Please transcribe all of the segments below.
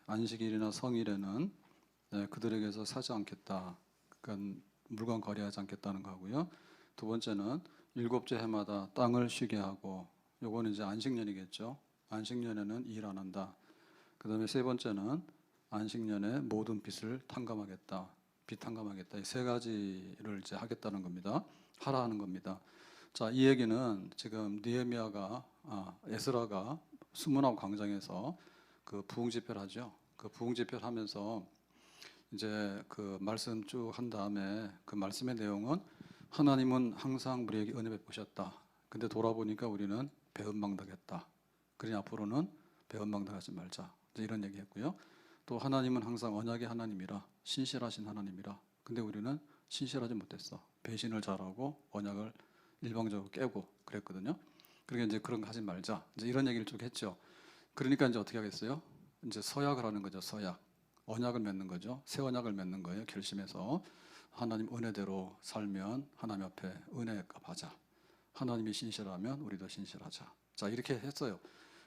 안식일이나 성일에는 그들에게서 사지 않겠다. 그러니까 물건 거래하지 않겠다는 거고요. 두 번째는 일곱째 해마다 땅을 쉬게 하고, 요거는 이제 안식년이겠죠. 안식년에는 일 안 한다. 그 다음에 세 번째는 안식년에 모든 빚을 탕감하겠다. 빚 탕감하겠다. 이 세 가지를 이제 하겠다는 겁니다. 하라 하는 겁니다. 자, 이 얘기는 지금 에스라가 수문학 광장에서 그 부흥 집회를 하죠. 그 부흥 집회를 하면서 이제 그 말씀 쭉 한 다음에 그 말씀의 내용은 하나님은 항상 우리에게 은혜 베푸셨다. 근데 돌아보니까 우리는 배은망덕했다. 그러니 앞으로는 배은망덕하지 말자. 이제 이런 얘기했고요. 또 하나님은 항상 언약의 하나님이라, 신실하신 하나님이라. 근데 우리는 신실하지 못했어. 배신을 잘하고 언약을 일방적으로 깨고 그랬거든요. 그러니까 이제 그런 거 하지 말자. 이제 이런 얘기를 쭉 했죠. 그러니까 이제 어떻게 하겠어요? 이제 서약을 하는 거죠. 서약. 언약을 맺는 거죠. 새 언약을 맺는 거예요. 결심해서 하나님 은혜대로 살면 하나님 앞에 은혜가 받자. 하나님이 신실하면 우리도 신실하자. 자, 이렇게 했어요.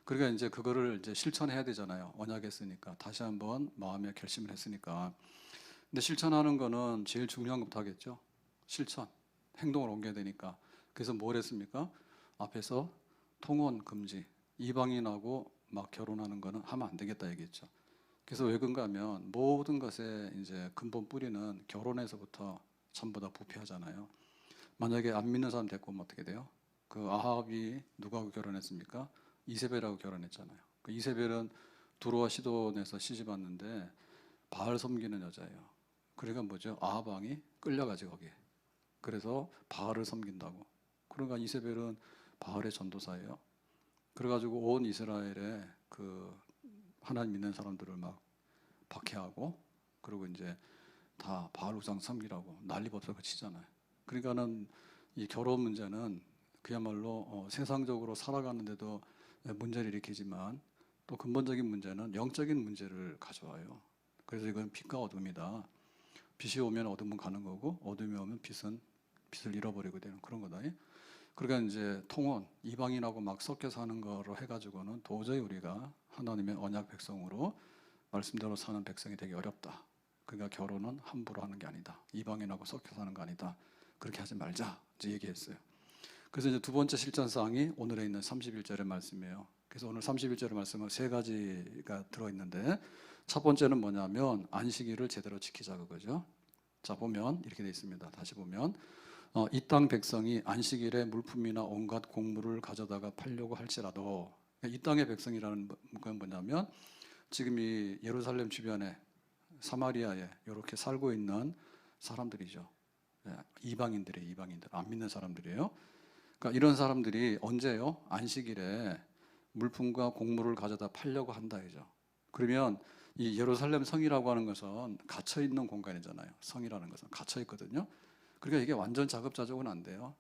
그러니까 이제 그거를 이제 실천해야 되잖아요. 언약했으니까. 다시 한번 마음에 결심을 했으니까. 근데 실천하는 거는 제일 중요한 것부터 하겠죠. 실천. 행동을 옮겨야 되니까. 그래서 뭘 했습니까? 앞에서 통혼 금지. 이방인하고 막 결혼하는 거는 하면 안 되겠다 얘기했죠. 그래서 왜 그런가 하면 모든 것의 이제 근본 뿌리는 결혼에서부터 전부 다 부패하잖아요. 만약에 안 믿는 사람 데리고 오면 어떻게 돼요? 그 아합이 누구하고 결혼했습니까? 이세벨하고 결혼했잖아요. 그 이세벨은 두로와 시돈에서 시집 왔는데 바알 섬기는 여자예요. 그러니까 뭐죠? 아합 왕이 끌려가지 거기에. 그래서 바알을 섬긴다고. 그러니까 이세벨은 바알의 전도사예요. 그래가지고 온 이스라엘에 그 하나님 믿는 사람들을 막 박해하고, 그리고 이제 다 바알 우상 섬기라고 난리법석을 치잖아요. 그러니까는 이 결혼 문제는 그야말로 세상적으로 살아가는데도 문제를 일으키지만 또 근본적인 문제는 영적인 문제를 가져와요. 그래서 이건 빛과 어둠이다. 빛이 오면 어둠은 가는 거고 어둠이 오면 빛을 잃어버리게 되는 그런 거다. 그러니까 이제 통혼, 이방인하고 막 섞여 사는 거로 해가지고는 도저히 우리가 하나님의 언약 백성으로 말씀대로 사는 백성이 되기 어렵다. 그러니까 결혼은 함부로 하는 게 아니다. 이방인하고 섞여 사는 거 아니다. 그렇게 하지 말자. 이제 얘기했어요. 그래서 이제 두 번째 실천사항이 오늘에 있는 31절의 말씀이에요. 그래서 오늘 31절의 말씀은 세 가지가 들어있는데 첫 번째는 뭐냐면 안식일을 제대로 지키자 그거죠. 자, 보면 이렇게 돼 있습니다. 다시 보면 이 땅 백성이 안식일에 물품이나 온갖 곡물을 가져다가 팔려고 할지라도, 이 땅의 백성이라는 건 뭐냐면 지금 이 예루살렘 주변에 사마리아에 이렇게 살고 있는 사람들이죠. 이방인들이에요. 이방인들. 안 믿는 사람들이에요. 그러니까 이런 사람들이 언제요? 안식일에 물품과 곡물을 가져다 팔려고 한다 이죠. 그러면 이 예루살렘 성이라고 하는 것은 갇혀 있는 공간이잖아요. 성이라는 것은 갇혀 있거든요. 그러니까 이게 완전 자급자족은 안 돼요.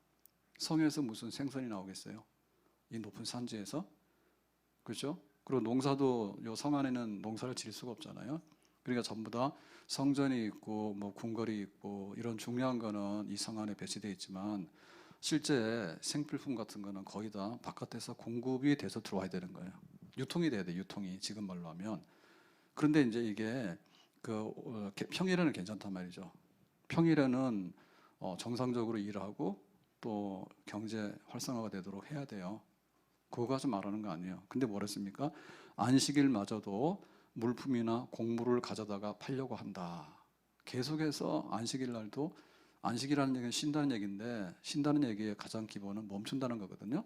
성에서 무슨 생선이 나오겠어요? 이 높은 산지에서. 그렇죠? 그리고 농사도 요 성 안에는 농사를 지을 수가 없잖아요. 그러니까 전부 다 성전이 있고 뭐 궁궐이 있고 이런 중요한 거는 이 성 안에 배치되어 있지만 실제 생필품 같은 거는 거의 다 바깥에서 공급이 돼서 들어와야 되는 거예요. 유통이 돼야 돼, 유통이. 지금 말로 하면. 그런데 이제 이게 평일에는 괜찮단 말이죠. 평일에는 정상적으로 일하고 또 경제 활성화가 되도록 해야 돼요. 그거 좀 말하는 거 아니에요. 근데 뭐랬습니까? 안식일마저도 물품이나 곡물을 가져다가 팔려고 한다. 계속해서 안식일 날도, 안식이라는 얘기는 쉰다는 얘기인데 쉰다는 얘기의 가장 기본은 멈춘다는 거거든요.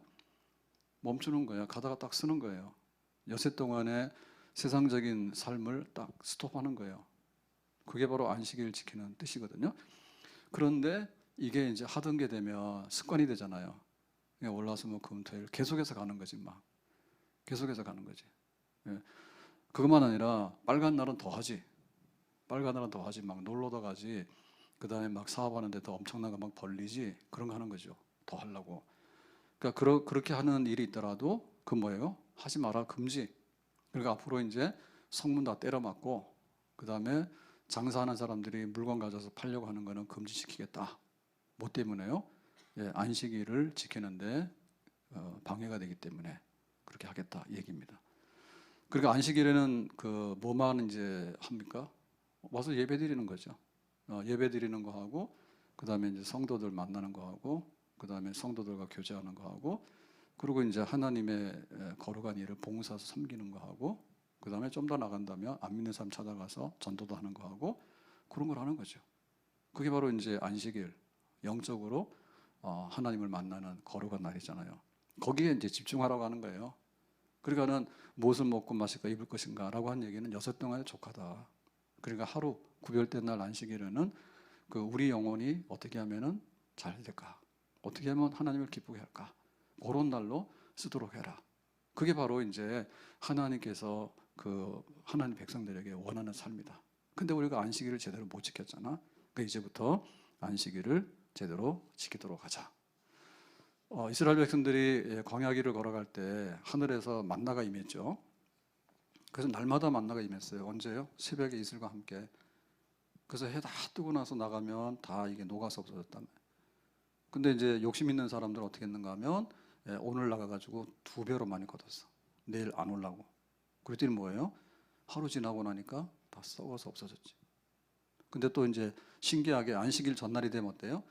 멈추는 거예요. 가다가 딱 쓰는 거예요. 여세 동안의 세상적인 삶을 딱 스톱하는 거예요. 그게 바로 안식일 지키는 뜻이거든요. 그런데 이게 이제 하던 게 되면 습관이 되잖아요. 올라서면 금토일 계속해서 가는 거지 막. 계속해서 가는 거지. 그것만 아니라 빨간 날은 더 하지. 빨간 날은 더 하지. 막 놀러도 가지. 그 다음에 막 사업하는데 더 엄청난 거 막 벌리지. 그런 거 하는 거죠. 더 하려고. 그러니까 그렇게 하는 일이 있더라도 그 뭐예요? 하지 마라 금지. 그러니까 앞으로 이제 성문 다 때려 맞고 그 다음에 장사하는 사람들이 물건 가져서 팔려고 하는 거는 금지시키겠다. 뭐 때문에요? 안식일을 지키는데 방해가 되기 때문에 그렇게 하겠다 이 얘기입니다. 그러니까 안식일에는 그 뭐만 이제 합니까? 와서 예배 드리는 거죠. 예배 드리는 거 하고, 그 다음에 이제 성도들 만나는 거 하고, 그 다음에 성도들과 교제하는 거 하고, 그리고 이제 하나님의 거룩한 일을 봉사해서 섬기는 거 하고, 그 다음에 좀 더 나간다면 안 믿는 사람 찾아가서 전도도 하는 거 하고, 그런 걸 하는 거죠. 그게 바로 이제 안식일, 영적으로 하나님을 만나는 거룩한 날이잖아요. 거기에 이제 집중하라고 하는 거예요. 그러니까는 무엇을 먹고 마실까 입을 것인가라고 한 얘기는 6동안에 족하다. 그러니까 하루 구별된 날 안식일에는 그 우리 영혼이 어떻게 하면은 잘 될까? 어떻게 하면 하나님을 기쁘게 할까? 그런 날로 쓰도록 해라. 그게 바로 이제 하나님께서 그 하나님 백성들에게 원하는 삶이다. 근데 우리가 안식일을 제대로 못 지켰잖아. 그러니까 이제부터 안식일을 제대로 지키도록 하자. 이스라엘 백성들이 광야길을 걸어갈 때 하늘에서 만나가 임했죠. 그래서 날마다 만나가 임했어요. 언제요? 새벽에 이슬과 함께. 그래서 해 다 뜨고 나서 나가면 다 이게 녹아서 없어졌다며. 근데 이제 욕심 있는 사람들은 어떻게 했는가 하면 오늘 나가가지고 2배로 많이 걷었어. 내일 안 오려고. 그랬더니 뭐예요? 하루 지나고 나니까 다 썩어서 없어졌지. 근데 또 이제 신기하게 안식일 전날이 되면 어때요?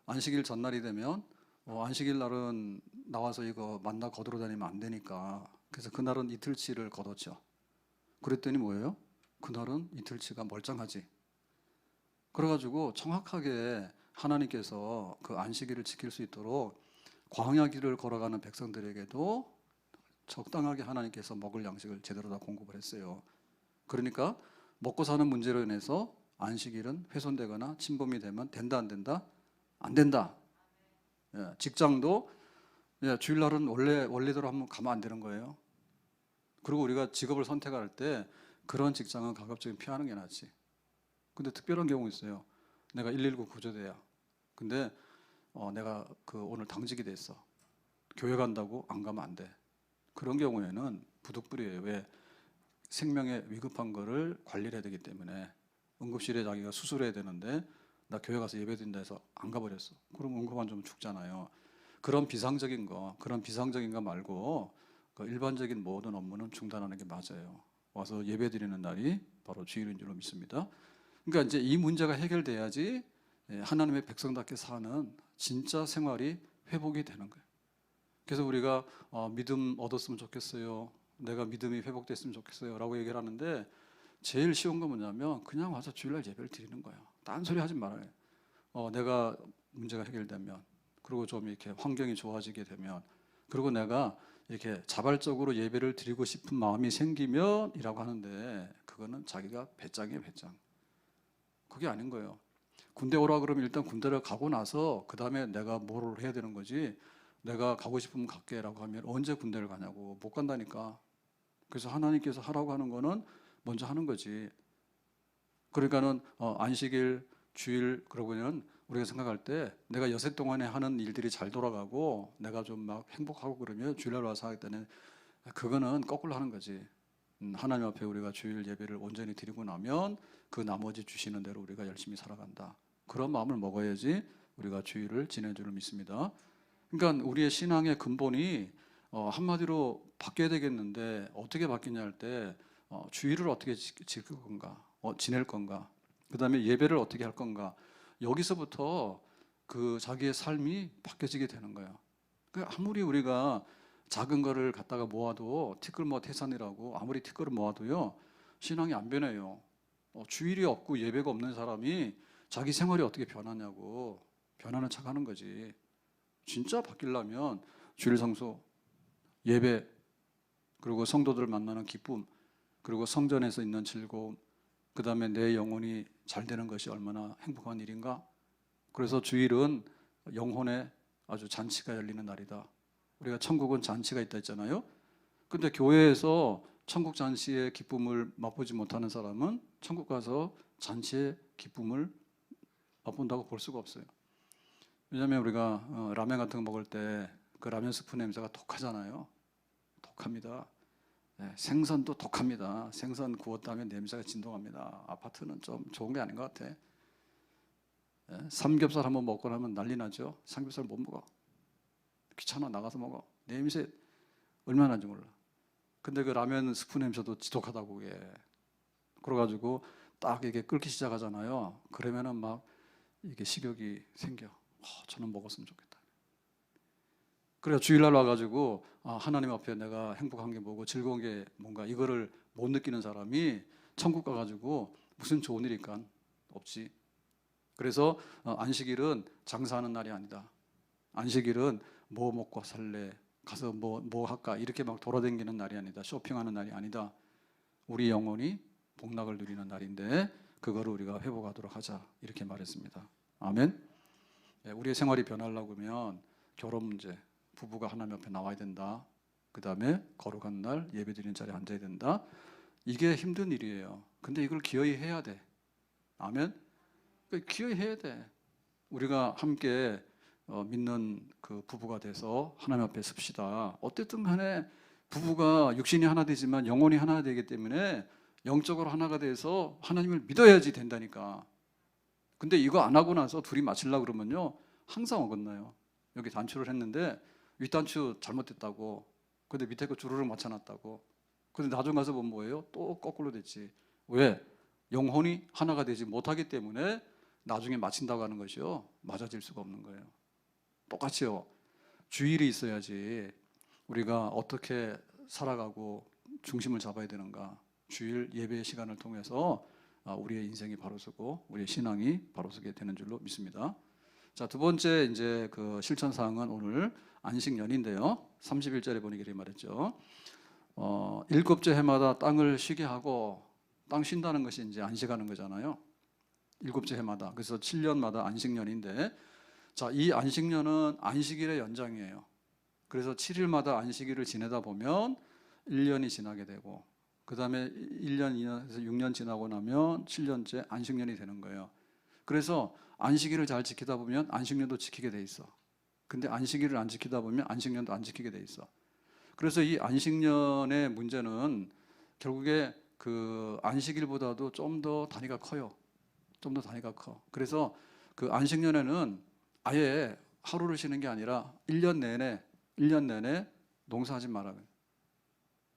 안식일 전날이 되면 안식일 날은 나와서 이거 만나 거두러 다니면 안 되니까 그래서 그날은 이틀치를 거뒀죠. 그랬더니 뭐예요? 그날은 이틀치가 멀쩡하지. 그래가지고 정확하게 하나님께서 그 안식일을 지킬 수 있도록 광야길을 걸어가는 백성들에게도 적당하게 하나님께서 먹을 양식을 제대로 다 공급을 했어요. 그러니까 먹고 사는 문제로 인해서 안식일은 훼손되거나 침범이 되면 된다 안 된다? 안 된다. 직장도 주일날은 원래대로 한번 가면 안 되는 거예요. 그리고 우리가 직업을 선택할 때 그런 직장은 가급적이면 피하는 게 낫지. 근데 특별한 경우 있어요. 내가 119 구조대야. 근데 내가 오늘 당직이 됐어. 교회 간다고 안 가면 안 돼. 그런 경우에는 부득불이에요. 왜? 생명에 위급한 거를 관리를 해야 되기 때문에 응급실에 자기가 수술해야 되는데 나 교회 가서 예배드린다 해서 안 가버렸어. 그럼 응급환자 좀 죽잖아요. 그런 비상적인 거 말고 그 일반적인 모든 업무는 중단하는 게 맞아요. 와서 예배드리는 날이 바로 주일인 줄로 믿습니다. 그러니까 이제 이 문제가 해결돼야지 하나님의 백성답게 사는 진짜 생활이 회복이 되는 거예요. 그래서 우리가 믿음 얻었으면 좋겠어요. 내가 믿음이 회복됐으면 좋겠어요. 라고 얘기를 하는데 제일 쉬운 건 뭐냐면 그냥 와서 주일날 예배를 드리는 거예요. 딴소리 하지 말아요. 내가 문제가 해결되면 그리고 좀 이렇게 환경이 좋아지게 되면 그리고 내가 이렇게 자발적으로 예배를 드리고 싶은 마음이 생기면 이라고 하는데 그거는 자기가 배짱이에요, 배짱. 그게 아닌 거예요. 군대 오라 그러면 일단 군대를 가고 나서 그 다음에 내가 뭘 해야 되는 거지. 내가 가고 싶으면 갈게라고 하면 언제 군대를 가냐고. 못 간다니까. 그래서 하나님께서 하라고 하는 거는 먼저 하는 거지. 그러니까는 안식일, 주일 그러고는 우리가 생각할 때 내가 여세 동안에 하는 일들이 잘 돌아가고 내가 좀 막 행복하고 그러면 주일날 와서 하겠다는 그거는 거꾸로 하는 거지. 하나님 앞에 우리가 주일 예배를 온전히 드리고 나면 그 나머지 주시는 대로 우리가 열심히 살아간다. 그런 마음을 먹어야지 우리가 주일을 지낼 줄 믿습니다. 그러니까 우리의 신앙의 근본이 한마디로 바뀌어야 되겠는데 어떻게 바뀌냐 할 때 주일을 어떻게 지킬 건가, 지낼 건가, 그 다음에 예배를 어떻게 할 건가. 여기서부터 그 자기의 삶이 바뀌어지게 되는 거예요. 그러니까 아무리 우리가 작은 거를 갖다가 모아도 티끌모아 태산이라고 아무리 티끌을 모아도요 신앙이 안 변해요. 주일이 없고 예배가 없는 사람이 자기 생활이 어떻게 변하냐고. 변하는 척 하는 거지. 진짜 바뀌려면 주일 성수, 예배, 그리고 성도들을 만나는 기쁨, 그리고 성전에서 있는 즐거움, 그 다음에 내 영혼이 잘 되는 것이 얼마나 행복한 일인가. 그래서 주일은 영혼의 아주 잔치가 열리는 날이다. 우리가 천국은 잔치가 있다 했잖아요. 근데 교회에서 천국 잔치의 기쁨을 맛보지 못하는 사람은 천국 가서 잔치의 기쁨을 맛본다고 볼 수가 없어요. 왜냐하면 우리가 라면 같은 거 먹을 때 그 라면 스프 냄새가 독하잖아요. 독합니다. 네, 생선도 독합니다. 생선 구웠다 하면 냄새가 진동합니다. 아파트는 좀 좋은 게 아닌 것 같아. 네, 삼겹살 한번 먹고 나면 난리 나죠. 삼겹살 못 먹어. 귀찮아 나가서 먹어. 냄새 얼마나 나는지 몰라. 근데 그 라면 스프 냄새도 지독하다고 그게. 그래가지고 딱 이게 끓기 시작하잖아요. 그러면은 막 이게 식욕이 생겨. 저는 먹었으면 좋겠다. 그래 주일날 와가지고 하나님 앞에 내가 행복한 게 뭐고 즐거운 게 뭔가 이거를 못 느끼는 사람이 천국 가가지고 무슨 좋은 일일까? 없지. 그래서 안식일은 장사하는 날이 아니다. 안식일은 뭐 먹고 살래? 가서 뭐 할까? 이렇게 막 돌아다니는 날이 아니다. 쇼핑하는 날이 아니다. 우리 영혼이 복락을 누리는 날인데 그거를 우리가 회복하도록 하자. 이렇게 말했습니다. 아멘. 우리의 생활이 변하려고 하면 결혼 문제, 부부가 하나님 앞에 나와야 된다. 그 다음에 거룩한 날 예배 드리는 자리에 앉아야 된다. 이게 힘든 일이에요. 근데 이걸 기어이 해야 돼. 아멘. 기어이 해야 돼. 우리가 함께 믿는 그 부부가 돼서 하나님 앞에 섭시다. 어쨌든 간에 부부가 육신이 하나 되지만 영혼이 하나 되기 때문에 영적으로 하나가 돼서 하나님을 믿어야지 된다니까. 근데 이거 안 하고 나서 둘이 맞추려고 그러면요 항상 어긋나요. 여기 단추를 했는데 윗단추 잘못됐다고. 근데 밑에 거 주르륵 맞춰놨다고. 근데 나중 가서 보면 뭐예요? 또 거꾸로 됐지. 왜? 영혼이 하나가 되지 못하기 때문에 나중에 맞춘다고 하는 것이요 맞아질 수가 없는 거예요. 똑같이요. 주일이 있어야지 우리가 어떻게 살아가고 중심을 잡아야 되는가. 주일 예배 시간을 통해서 우리의 인생이 바로서고 우리의 신앙이 바로서게 되는 줄로 믿습니다. 자, 두 번째 이제 그 실천 사항은 오늘 안식년인데요. 31절에 보니 이렇게 말했죠. 일곱째 해마다 땅을 쉬게 하고 땅 쉰다는 것이 이제 안식하는 거잖아요. 일곱째 해마다. 그래서 7년마다 안식년인데 자, 이 안식년은 안식일의 연장이에요. 그래서 7일마다 안식일을 지내다 보면 1년이 지나게 되고 그 다음에 1년, 2년에서 6년 지나고 나면 7년째 안식년이 되는 거예요. 그래서 안식일을 잘 지키다 보면 안식년도 지키게 돼 있어. 근데 안식일을 안 지키다 보면 안식년도 안 지키게 돼 있어. 그래서 이 안식년의 문제는 결국에 그 안식일보다도 좀 더 단위가 커요. 좀 더 단위가 커. 그래서 그 안식년에는 아예 하루를 쉬는 게 아니라 1년 내내 농사하지 말아요.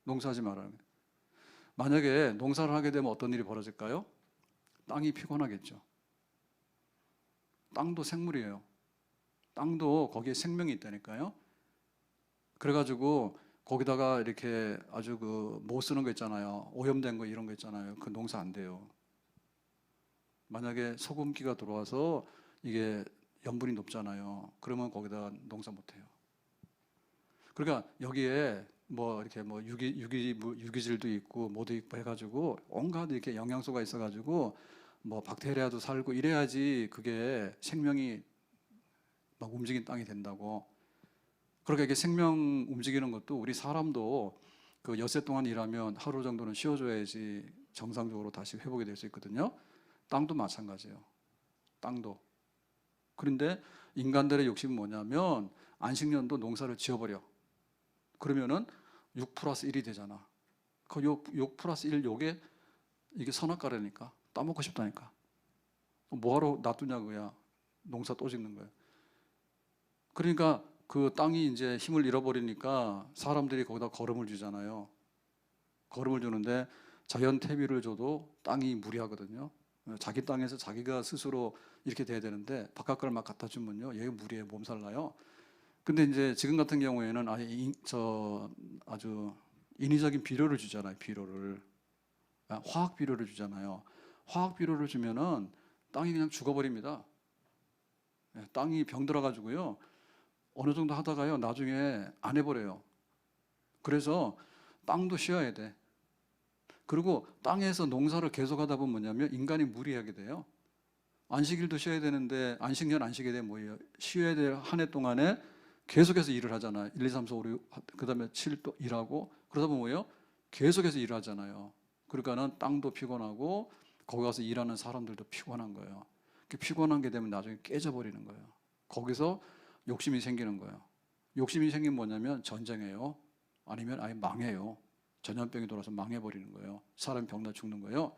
농사하지 말아요. 만약에 농사를 하게 되면 어떤 일이 벌어질까요? 땅이 피곤하겠죠. 땅도 생물이에요. 땅도 거기에 생명이 있다니까요. 그래가지고 거기다가 이렇게 아주 그 못 쓰는 거 있잖아요. 오염된 거 이런 거 있잖아요. 그 농사 안 돼요. 만약에 소금기가 들어와서 이게 염분이 높잖아요. 그러면 거기다 농사 못 해요. 그러니까 여기에 뭐 이렇게 뭐 유기질도 있고 뭐도 있고 해가지고 온갖 이렇게 영양소가 있어가지고 뭐 박테리아도 살고 이래야지 그게 생명이 막 움직인 땅이 된다고. 그러니까 이게 생명 움직이는 것도 우리 사람도 그 엿새 동안 일하면 하루 정도는 쉬어줘야지 정상적으로 다시 회복이 될 수 있거든요. 땅도 마찬가지예요. 땅도. 그런데 인간들의 욕심은 뭐냐면 안식년도 농사를 지어버려. 그러면은 6 플러스 1이 되잖아. 그 6 플러스 1 요게 이게 선악과라니까. 따먹고 싶다니까. 뭐하러 놔두냐고야. 농사 또 짓는 거예요. 그러니까 그 땅이 이제 힘을 잃어버리니까 사람들이 거기다 거름을 주잖아요. 거름을 주는데 자연 태비를 줘도 땅이 무리하거든요. 자기 땅에서 자기가 스스로 이렇게 돼야 되는데 바깥 걸 막 갖다 주면요, 얘가 무리해 몸살 나요. 근데 이제 지금 같은 경우에는 아주 인위적인 비료를 주잖아요. 비료를 화학 비료를 주잖아요. 화학 비료를 주면은 땅이 그냥 죽어버립니다. 땅이 병들어가지고요. 어느 정도 하다가요, 나중에 안 해버려요. 그래서 땅도 쉬어야 돼. 그리고 땅에서 농사를 계속하다 보면 뭐냐면 인간이 무리하게 돼요. 안식일도 쉬어야 되는데 안식년 안 쉬게 되면 뭐예요? 쉬어야 될 한 해 동안에 계속해서 일을 하잖아요. 1, 2, 3, 4, 5, 6, 그 다음에 7도 일하고 그러다 보면 뭐예요? 계속해서 일을 하잖아요. 그러니까는 땅도 피곤하고 거기 가서 일하는 사람들도 피곤한 거예요. 피곤한 게 되면 나중에 깨져버리는 거예요. 거기서 욕심이 생기는 거예요. 욕심이 생기면 뭐냐면 전쟁이에요. 아니면 아예 망해요. 전염병이 돌아서 망해버리는 거예요. 사람이 병나 죽는 거예요.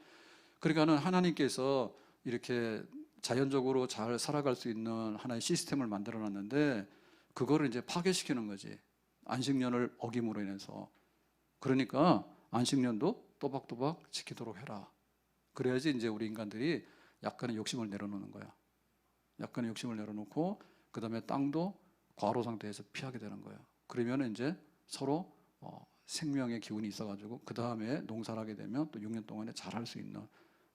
그러니까는 하나님께서 이렇게 자연적으로 잘 살아갈 수 있는 하나의 시스템을 만들어 놨는데 그거를 이제 파괴시키는 거지. 안식년을 어김으로 인해서. 그러니까 안식년도 또박또박 지키도록 해라. 그래야지 이제 우리 인간들이 약간의 욕심을 내려놓는 거야. 약간의 욕심을 내려놓고 그 다음에 땅도 과로 상태에서 피하게 되는 거야. 그러면 이제 서로 생명의 기운이 있어가지고 그 다음에 농사를 하게 되면 또 6년 동안에 잘할 수 있는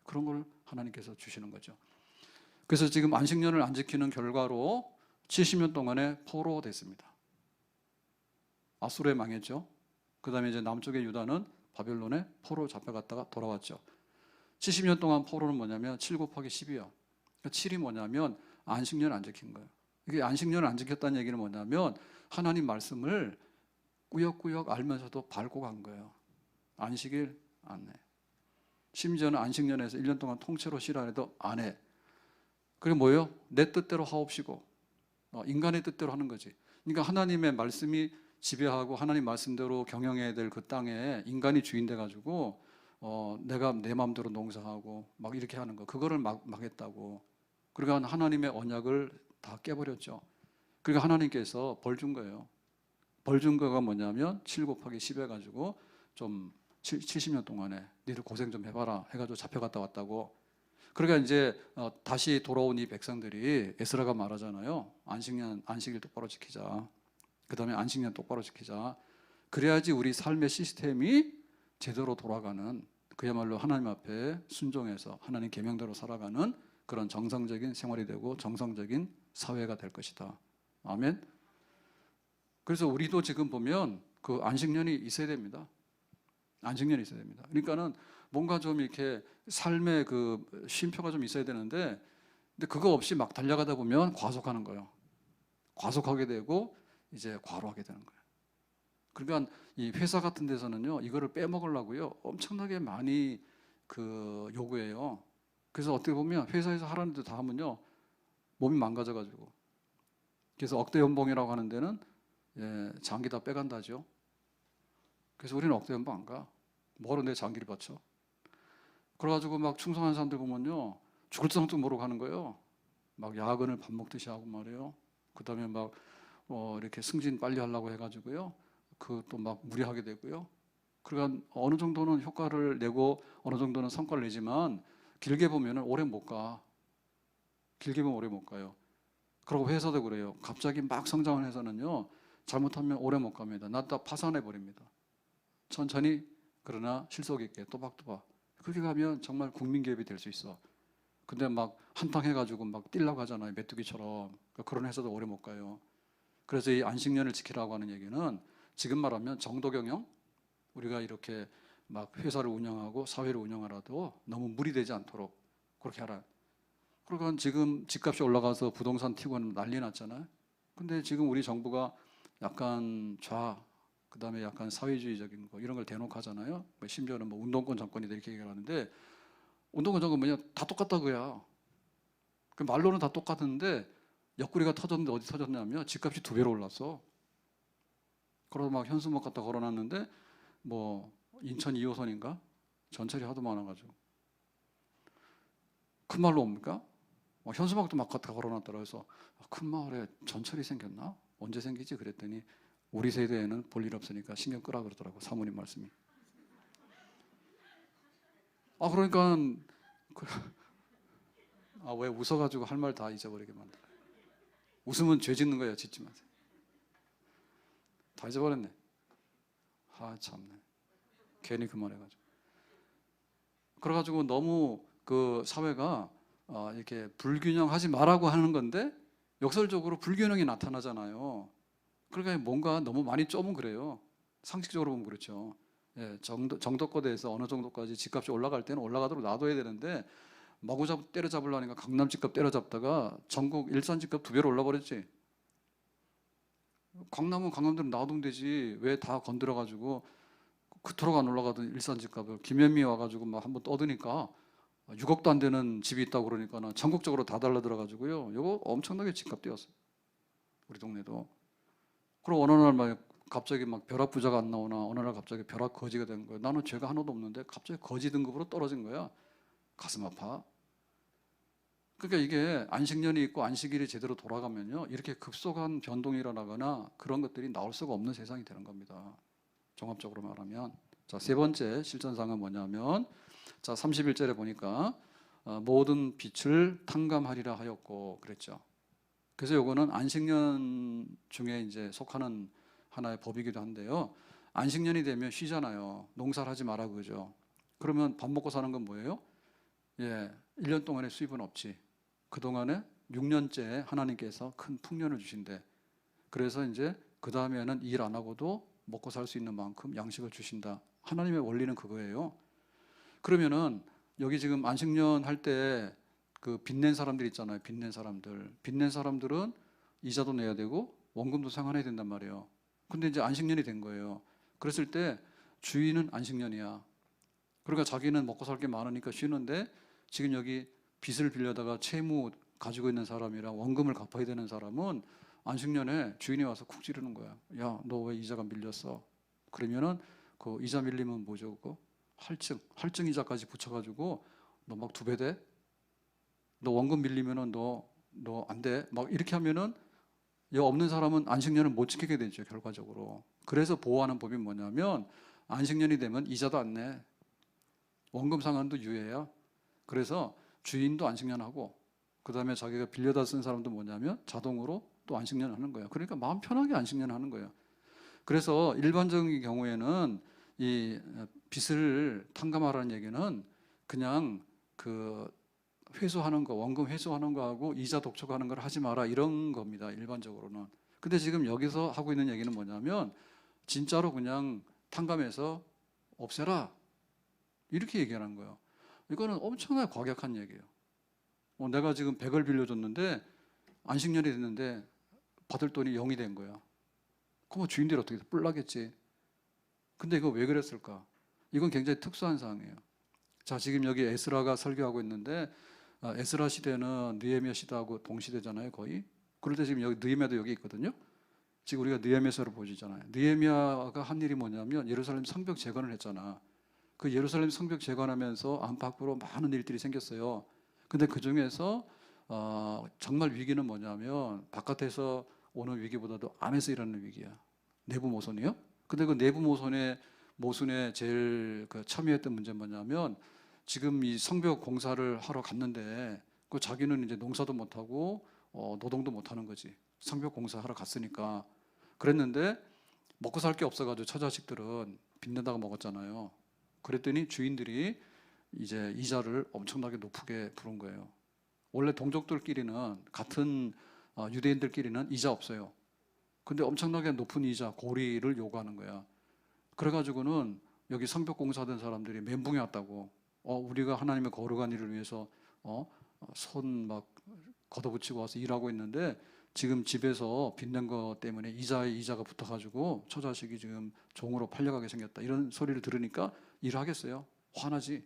그런 걸 하나님께서 주시는 거죠. 그래서 지금 안식년을 안 지키는 결과로 70년 동안에 포로됐습니다. 아수르에 망했죠. 그 다음에 이제 남쪽의 유다는 바벨론에 포로 잡혀갔다가 돌아왔죠. 70년 동안 포로는 뭐냐면 7 곱하기 10이요. 그러니까 7이 뭐냐면 안식년을 안 지킨 거예요. 이게 안식년을 안 지켰다는 얘기는 뭐냐면 하나님 말씀을 꾸역꾸역 알면서도 밟고 간 거예요. 안식일 안 해. 심지어는 안식년에서 1년 동안 통째로 쉬라 해도 안 해. 그게 뭐예요? 내 뜻대로 하옵시고 인간의 뜻대로 하는 거지. 그러니까 하나님의 말씀이 지배하고 하나님 말씀대로 경영해야 될 그 땅에 인간이 주인 돼가지고 내가 내 마음대로 농사하고 막 이렇게 하는 거 그거를 막했다고. 그러니까 하나님의 언약을 다 깨버렸죠. 그러니까 하나님께서 벌 준 거예요. 벌 준 거가 뭐냐면 7 곱하기 10 해가지고 좀 70년 동안에 니들 고생 좀 해봐라 해가지고 잡혀갔다 왔다고. 그러니까 이제 다시 돌아온 이 백성들이 에스라가 말하잖아요. 안식일 똑바로 지키자. 그 다음에 안식년 똑바로 지키자. 그래야지 우리 삶의 시스템이 제대로 돌아가는 그야말로 하나님 앞에 순종해서 하나님 계명대로 살아가는 그런 정상적인 생활이 되고 정상적인 사회가 될 것이다. 아멘. 그래서 우리도 지금 보면 그 안식년이 있어야 됩니다. 안식년이 있어야 됩니다. 그러니까는 뭔가 좀 이렇게 삶의 그 쉼표가 좀 있어야 되는데, 근데 그거 없이 막 달려가다 보면 과속하는 거예요. 과속하게 되고 이제 과로하게 되는 거예요. 그러니까 이 회사 같은 데서는요, 이거를 빼먹으려고요, 엄청나게 많이 그 요구해요. 그래서 어떻게 보면 회사에서 하라는 데 다 하면요, 몸이 망가져가지고. 그래서 억대 연봉이라고 하는 데는 장기 다 빼간다죠. 그래서 우리는 억대 연봉 안 가. 뭐로 내 장기를 바쳐? 그래가지고 막 충성한 사람들 보면요, 죽을 상도 모르고 하는 거예요. 막 야근을 밥 먹듯이 하고 말이에요. 그 다음에 막 이렇게 승진 빨리 하려고 해가지고요, 그 또 막 무리하게 되고요. 그러니까 어느 정도는 효과를 내고 어느 정도는 성과를 내지만 길게 보면은 오래 못 가. 길게 보면 오래 못 가요. 그리고 회사도 그래요. 갑자기 막 성장을 해서는요, 잘못하면 오래 못 갑니다. 놨다 파산해 버립니다. 천천히 그러나 실속 있게 또박또박. 그렇게 가면 정말 국민 기업이 될 수 있어. 근데 막 한탕 해가지고 막 뛰려고 하잖아요. 메뚜기처럼. 그런 회사도 오래 못 가요. 그래서 이 안식년을 지키라고 하는 얘기는 지금 말하면 정도 경영, 우리가 이렇게 막 회사를 운영하고 사회를 운영하라도 너무 무리되지 않도록 그렇게 하라. 그러니까 지금 집값이 올라가서 부동산 튀고는 난리 났잖아요. 근데 지금 우리 정부가 약간 그 다음에 약간 사회주의적인 거 이런 걸 대놓고 하잖아요. 심지어는 뭐 운동권 정권이다 이렇게 얘기를 하는데, 운동권 정권 뭐냐, 다 똑같다고요. 그 말로는 다 똑같은데 옆구리가 터졌는데 어디 터졌냐면 집값이 2배로 올랐어. 그러고 막 현수막 갖다 걸어놨는데 뭐 인천 2호선인가 전철이 하도 많아가지고 큰 말로 옵니까? 현수막도 막 갖다 걸어놨더라. 그래서 큰 마을에 전철이 생겼나? 언제 생기지? 그랬더니 우리 세대에는 볼 일 없으니까 신경 끄라 그러더라고, 사모님 말씀이. 그러니까 왜 웃어가지고 할 말 다 잊어버리게 만들어. 웃으면 죄 짓는 거예요. 짓지 마세요. 다 잊어버렸네. 참네. 괜히 그만해가지고. 그래가지고 너무 그 사회가 이렇게 불균형하지 말라고 하는 건데 역설적으로 불균형이 나타나잖아요. 그러니까 뭔가 너무 많이 좁으면 그래요. 상식적으로 보면 그렇죠. 정도권에서 어느 정도까지 집값이 올라갈 때는 올라가도록 놔둬야 되는데 마구 때려잡으려니까 강남 집값 때려잡다가 전국 일산 집값 2배로 올라버렸지. 강남은 강남대로 놔두면 되지. 왜 다 건드려가지고 그토록 안 올라가던 일산 집값을 김현미 와가지고 막 한번 떠드니까 6억도 안 되는 집이 있다고 그러니까 전국적으로 다 달라들어가지고요, 이거 엄청나게 집값 뛰었어요. 우리 동네도. 그리고 어느 날 막 갑자기 막 벼락 부자가 안 나오나 어느 날 갑자기 벼락 거지가 된 거예요. 나는 죄가 하나도 없는데 갑자기 거지 등급으로 떨어진 거야. 가슴 아파. 그러니까 이게 안식년이 있고 안식일이 제대로 돌아가면요, 이렇게 급속한 변동이 일어나거나 그런 것들이 나올 수가 없는 세상이 되는 겁니다. 종합적으로 말하면. 자, 세 번째 실천사항은 뭐냐면, 자, 31절에 보니까 모든 빛을 탕감하리라 하였고 그랬죠. 그래서 요거는 안식년 중에 이제 속하는 하나의 법이기도 한데요. 안식년이 되면 쉬잖아요. 농사를 하지 마라 그러죠. 그러면 밥 먹고 사는 건 뭐예요? 예, 1년 동안의 수입은 없지. 그동안에 6년째 하나님께서 큰 풍년을 주신대. 그래서 이제 그 다음에는 일 안 하고도 먹고 살 수 있는 만큼 양식을 주신다. 하나님의 원리는 그거예요. 그러면은 여기 지금 안식년 할 때 그 빚낸 사람들 있잖아요. 빚낸 사람들. 빚낸 사람들은 이자도 내야 되고 원금도 상환해야 된단 말이에요. 근데 이제 안식년이 된 거예요. 그랬을 때 주인은 안식년이야. 그러니까 자기는 먹고 살 게 많으니까 쉬는데 지금 여기 빚을 빌려다가 채무 가지고 있는 사람이랑 원금을 갚아야 되는 사람은 안식년에 주인이 와서 쿡 찌르는 거야. 야, 너 왜 이자가 밀렸어? 그러면은 그 이자 밀리면 뭐죠? 그거? 할증 이자까지 붙여가지고 너 막 2배 돼? 너 원금 밀리면은 너 안 돼? 막 이렇게 하면은 여 없는 사람은 안식년을 못 지키게 되죠, 결과적으로. 그래서 보호하는 법이 뭐냐면 안식년이 되면 이자도 안 내. 원금 상환도 유예야. 그래서 주인도 안식년하고 그다음에 자기가 빌려다 쓴 사람도 뭐냐면 자동으로 또 안식년 하는 거예요. 그러니까 마음 편하게 안식년 하는 거예요. 그래서 일반적인 경우에는 이 빚을 탕감하라는 얘기는 그냥 그 회수하는 거, 원금 회수하는 거하고 이자 독촉하는 걸 하지 마라 이런 겁니다. 일반적으로는. 근데 지금 여기서 하고 있는 얘기는 뭐냐면 진짜로 그냥 탕감해서 없애라 이렇게 얘기하는 거예요. 이거는 엄청나게 과격한 얘기예요. 내가 지금 100을 빌려줬는데 안식년이 됐는데 받을 돈이 0이 된 거야. 그럼 주인들이 어떻게 뿔나겠지. 근데 이거 왜 그랬을까? 이건 굉장히 특수한 상황이에요. 자, 지금 여기 에스라가 설교하고 있는데 에스라 시대는 느헤미야 시대하고 동시대잖아요, 거의. 그럴 때 지금 여기 느헤미야도 여기 있거든요. 지금 우리가 느헤미야서를 보시잖아요. 느헤미야가 한 일이 뭐냐면 예루살렘 성벽 재건을 했잖아. 그 예루살렘 성벽 재건하면서 안팎으로 많은 일들이 생겼어요. 근데 그 중에서 정말 위기는 뭐냐면 바깥에서 오는 위기보다도 안에서 일어나는 위기야. 내부 모순이요. 근데 그 내부 모순에 제일 참여했던 문제는 뭐냐면 지금 이 성벽 공사를 하러 갔는데 그 자기는 이제 농사도 못하고 노동도 못하는 거지. 성벽 공사하러 갔으니까. 그랬는데 먹고 살 게 없어가지고 처자식들은 빚내다가 먹었잖아요. 그랬더니 주인들이 이제 이자를 엄청나게 높게 부른 거예요. 원래 동족들끼리는 같은 유대인들끼리는 이자 없어요. 근데 엄청나게 높은 이자, 고리를 요구하는 거야. 그래가지고는 여기 성벽 공사하던 사람들이 멘붕이 왔다고. 우리가 하나님의 거룩한 일을 위해서 손 막 걷어붙이고 와서 일하고 있는데 지금 집에서 빚낸 거 때문에 이자가 붙어가지고 처자식이 지금 종으로 팔려가게 생겼다. 이런 소리를 들으니까 일을 하겠어요? 화나지.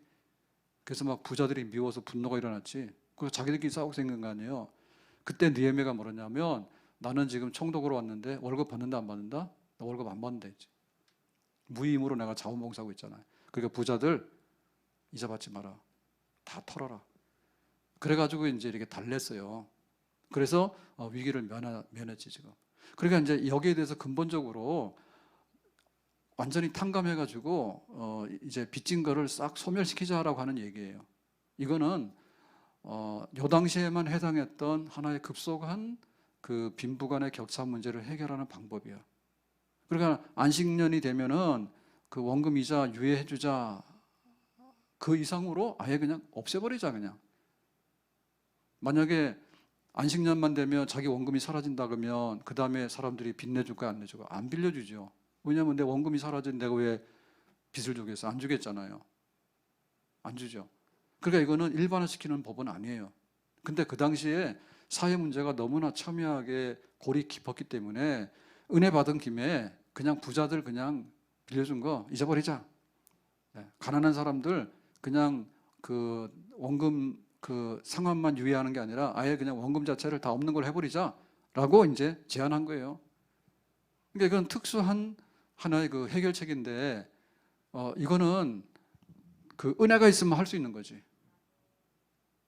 그래서 막 부자들이 미워서 분노가 일어났지. 그래서 자기들끼리 싸우고 생긴 거 아니에요. 그때 느헤미야가 뭐랬냐면 나는 지금 총독으로 왔는데 월급 받는다 안 받는다? 나 월급 안 받는다 했지. 무임으로 내가 자원봉사하고 있잖아요. 그러니까 부자들 이자 받지 마라. 다 털어라. 그래가지고 이제 이렇게 달랬어요. 그래서 위기를 면했지 지금. 그러니까 이제 여기에 대해서 근본적으로 완전히 탕감해가지고 이제 빚진 거를 싹 소멸시키자라고 하는 얘기예요. 이거는 요 당시에만 해당했던 하나의 급속한 그 빈부간의 격차 문제를 해결하는 방법이야. 그러니까 안식년이 되면은 그 원금 이자 유예해주자. 그 이상으로 아예 그냥 없애버리자 그냥. 만약에 안식년만 되면 자기 원금이 사라진다 그러면 그 다음에 사람들이 빚 내줄까 안 내줄까? 안 빌려주죠. 왜냐하면 내 원금이 사라진 내가 왜 빚을 주겠어? 안 주겠잖아요. 안 주죠. 그러니까 이거는 일반화시키는 법은 아니에요. 근데 그 당시에 사회 문제가 너무나 첨예하게 골이 깊었기 때문에 은혜 받은 김에 그냥 부자들 그냥 빌려준 거 잊어버리자. 네. 가난한 사람들 그냥 그 원금 그 상환만 유예하는 게 아니라 아예 그냥 원금 자체를 다 없는 걸 해버리자라고 이제 제안한 거예요. 그러니까 이건 특수한 하나의 그 해결책인데 이거는 그 은혜가 있으면 할 수 있는 거지.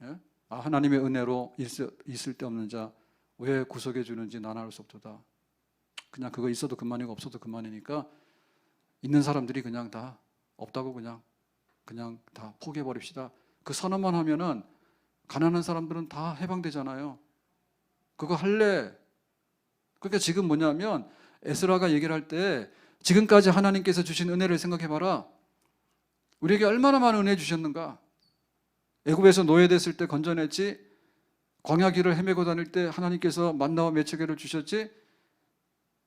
예? 하나님의 은혜로 있을 데 없는 자 왜 구속해 주는지 나는 알 수 없도다. 그냥 그거 있어도 그만이고 없어도 그만이니까 있는 사람들이 그냥 다 없다고 그냥 다 포기해 버립시다. 그 선언만 하면은 가난한 사람들은 다 해방되잖아요. 그거 할래? 그러니까 지금 뭐냐면 에스라가 얘기를 할 때 지금까지 하나님께서 주신 은혜를 생각해 봐라. 우리에게 얼마나 많은 은혜 주셨는가? 애굽에서 노예됐을 때 건져냈지. 광야 길을 헤매고 다닐 때 하나님께서 만나와 메추기를 주셨지.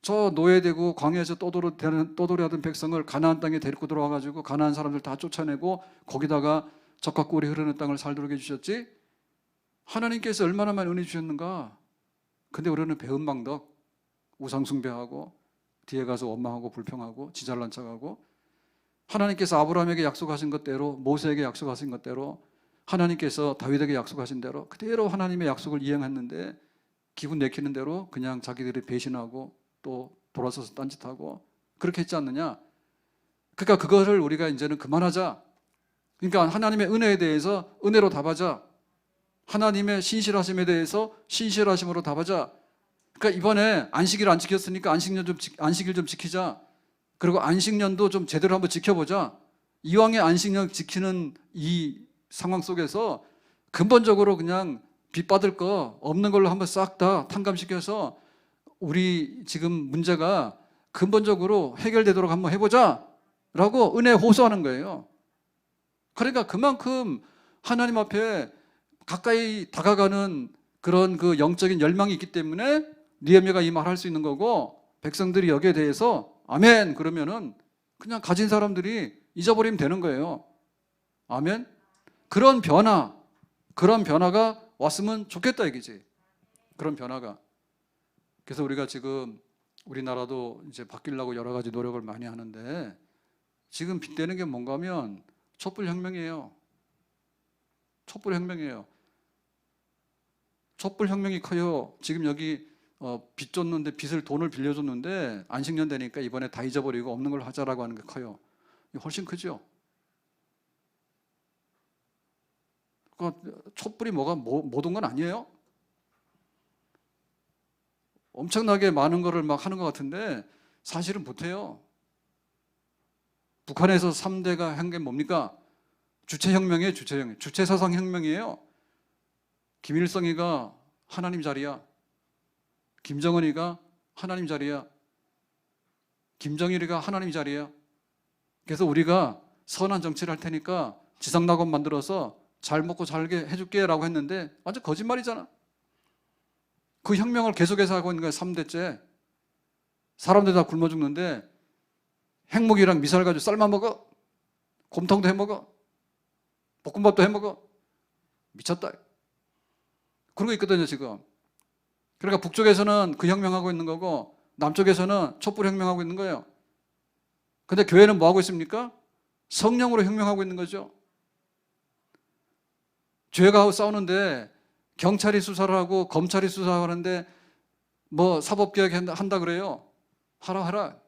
저 노예되고 광야에서 떠돌이하던 백성을 가나안 땅에 데리고 들어와가지고 가나안 사람들 다 쫓아내고 거기다가 젖과 꿀이 흐르는 땅을 살도록 해주셨지. 하나님께서 얼마나 많은 은혜 주셨는가. 근데 우리는 배은망덕, 우상숭배하고 뒤에 가서 원망하고 불평하고 지잘난 척하고, 하나님께서 아브라함에게 약속하신 것대로, 모세에게 약속하신 것대로, 하나님께서 다윗에게 약속하신 대로 그대로 하나님의 약속을 이행했는데 기분 내키는 대로 그냥 자기들이 배신하고 또 돌아서서 딴짓하고 그렇게 했지 않느냐. 그러니까 그거를 우리가 이제는 그만하자. 그러니까 하나님의 은혜에 대해서 은혜로 답하자. 하나님의 신실하심에 대해서 신실하심으로 답하자. 그러니까 이번에 안식일 안 지켰으니까 안식일 좀 지키자. 그리고 안식년도 좀 제대로 한번 지켜보자. 이왕에 안식년 지키는 이 상황 속에서 근본적으로 그냥 빚 받을 거 없는 걸로 한번 싹 다 탕감시켜서 우리 지금 문제가 근본적으로 해결되도록 한번 해보자 라고 은혜 호소하는 거예요. 그러니까 그만큼 하나님 앞에 가까이 다가가는 그런 그 영적인 열망이 있기 때문에 느헤미야가 이 말을 할 수 있는 거고, 백성들이 여기에 대해서 아멘 그러면은 그냥 가진 사람들이 잊어버리면 되는 거예요. 아멘. 그런 변화가 왔으면 좋겠다 이거지. 그런 변화가. 그래서 우리가 지금 우리나라도 이제 바뀌려고 여러 가지 노력을 많이 하는데 지금 빗대는 게 뭔가 하면 촛불혁명이에요. 촛불혁명이에요. 촛불혁명이 커요. 지금 여기 빚 줬는데 돈을 빌려줬는데 안식년 되니까 이번에 다 잊어버리고 없는 걸로 하자라고 하는 게 커요. 훨씬 크죠. 촛불이 모든 건 아니에요. 엄청나게 많은 거를 막 하는 것 같은데 사실은 못해요. 북한에서 3대가 한 게 뭡니까? 주체혁명이에요. 주체혁명. 주체사상혁명이에요. 김일성이가 하나님 자리야. 김정은이가 하나님 자리야. 김정일이가 하나님 자리야. 그래서 우리가 선한 정치를 할 테니까 지상낙원 만들어서 잘 먹고 살게 해줄게 라고 했는데 완전 거짓말이잖아. 그 혁명을 계속해서 하고 있는 거야. 3대째. 사람들 다 굶어 죽는데 핵무기랑 미사일 가지고 삶아 먹어. 곰탕도 해 먹어. 볶음밥도 해 먹어. 미쳤다. 그러고 있거든요 지금. 그러니까 북쪽에서는 그 혁명하고 있는 거고 남쪽에서는 촛불 혁명하고 있는 거예요. 근데 교회는 뭐 하고 있습니까? 성령으로 혁명하고 있는 거죠. 죄가 싸우는데 경찰이 수사를 하고 검찰이 수사하는데 뭐 사법개혁 한다 그래요. 하라.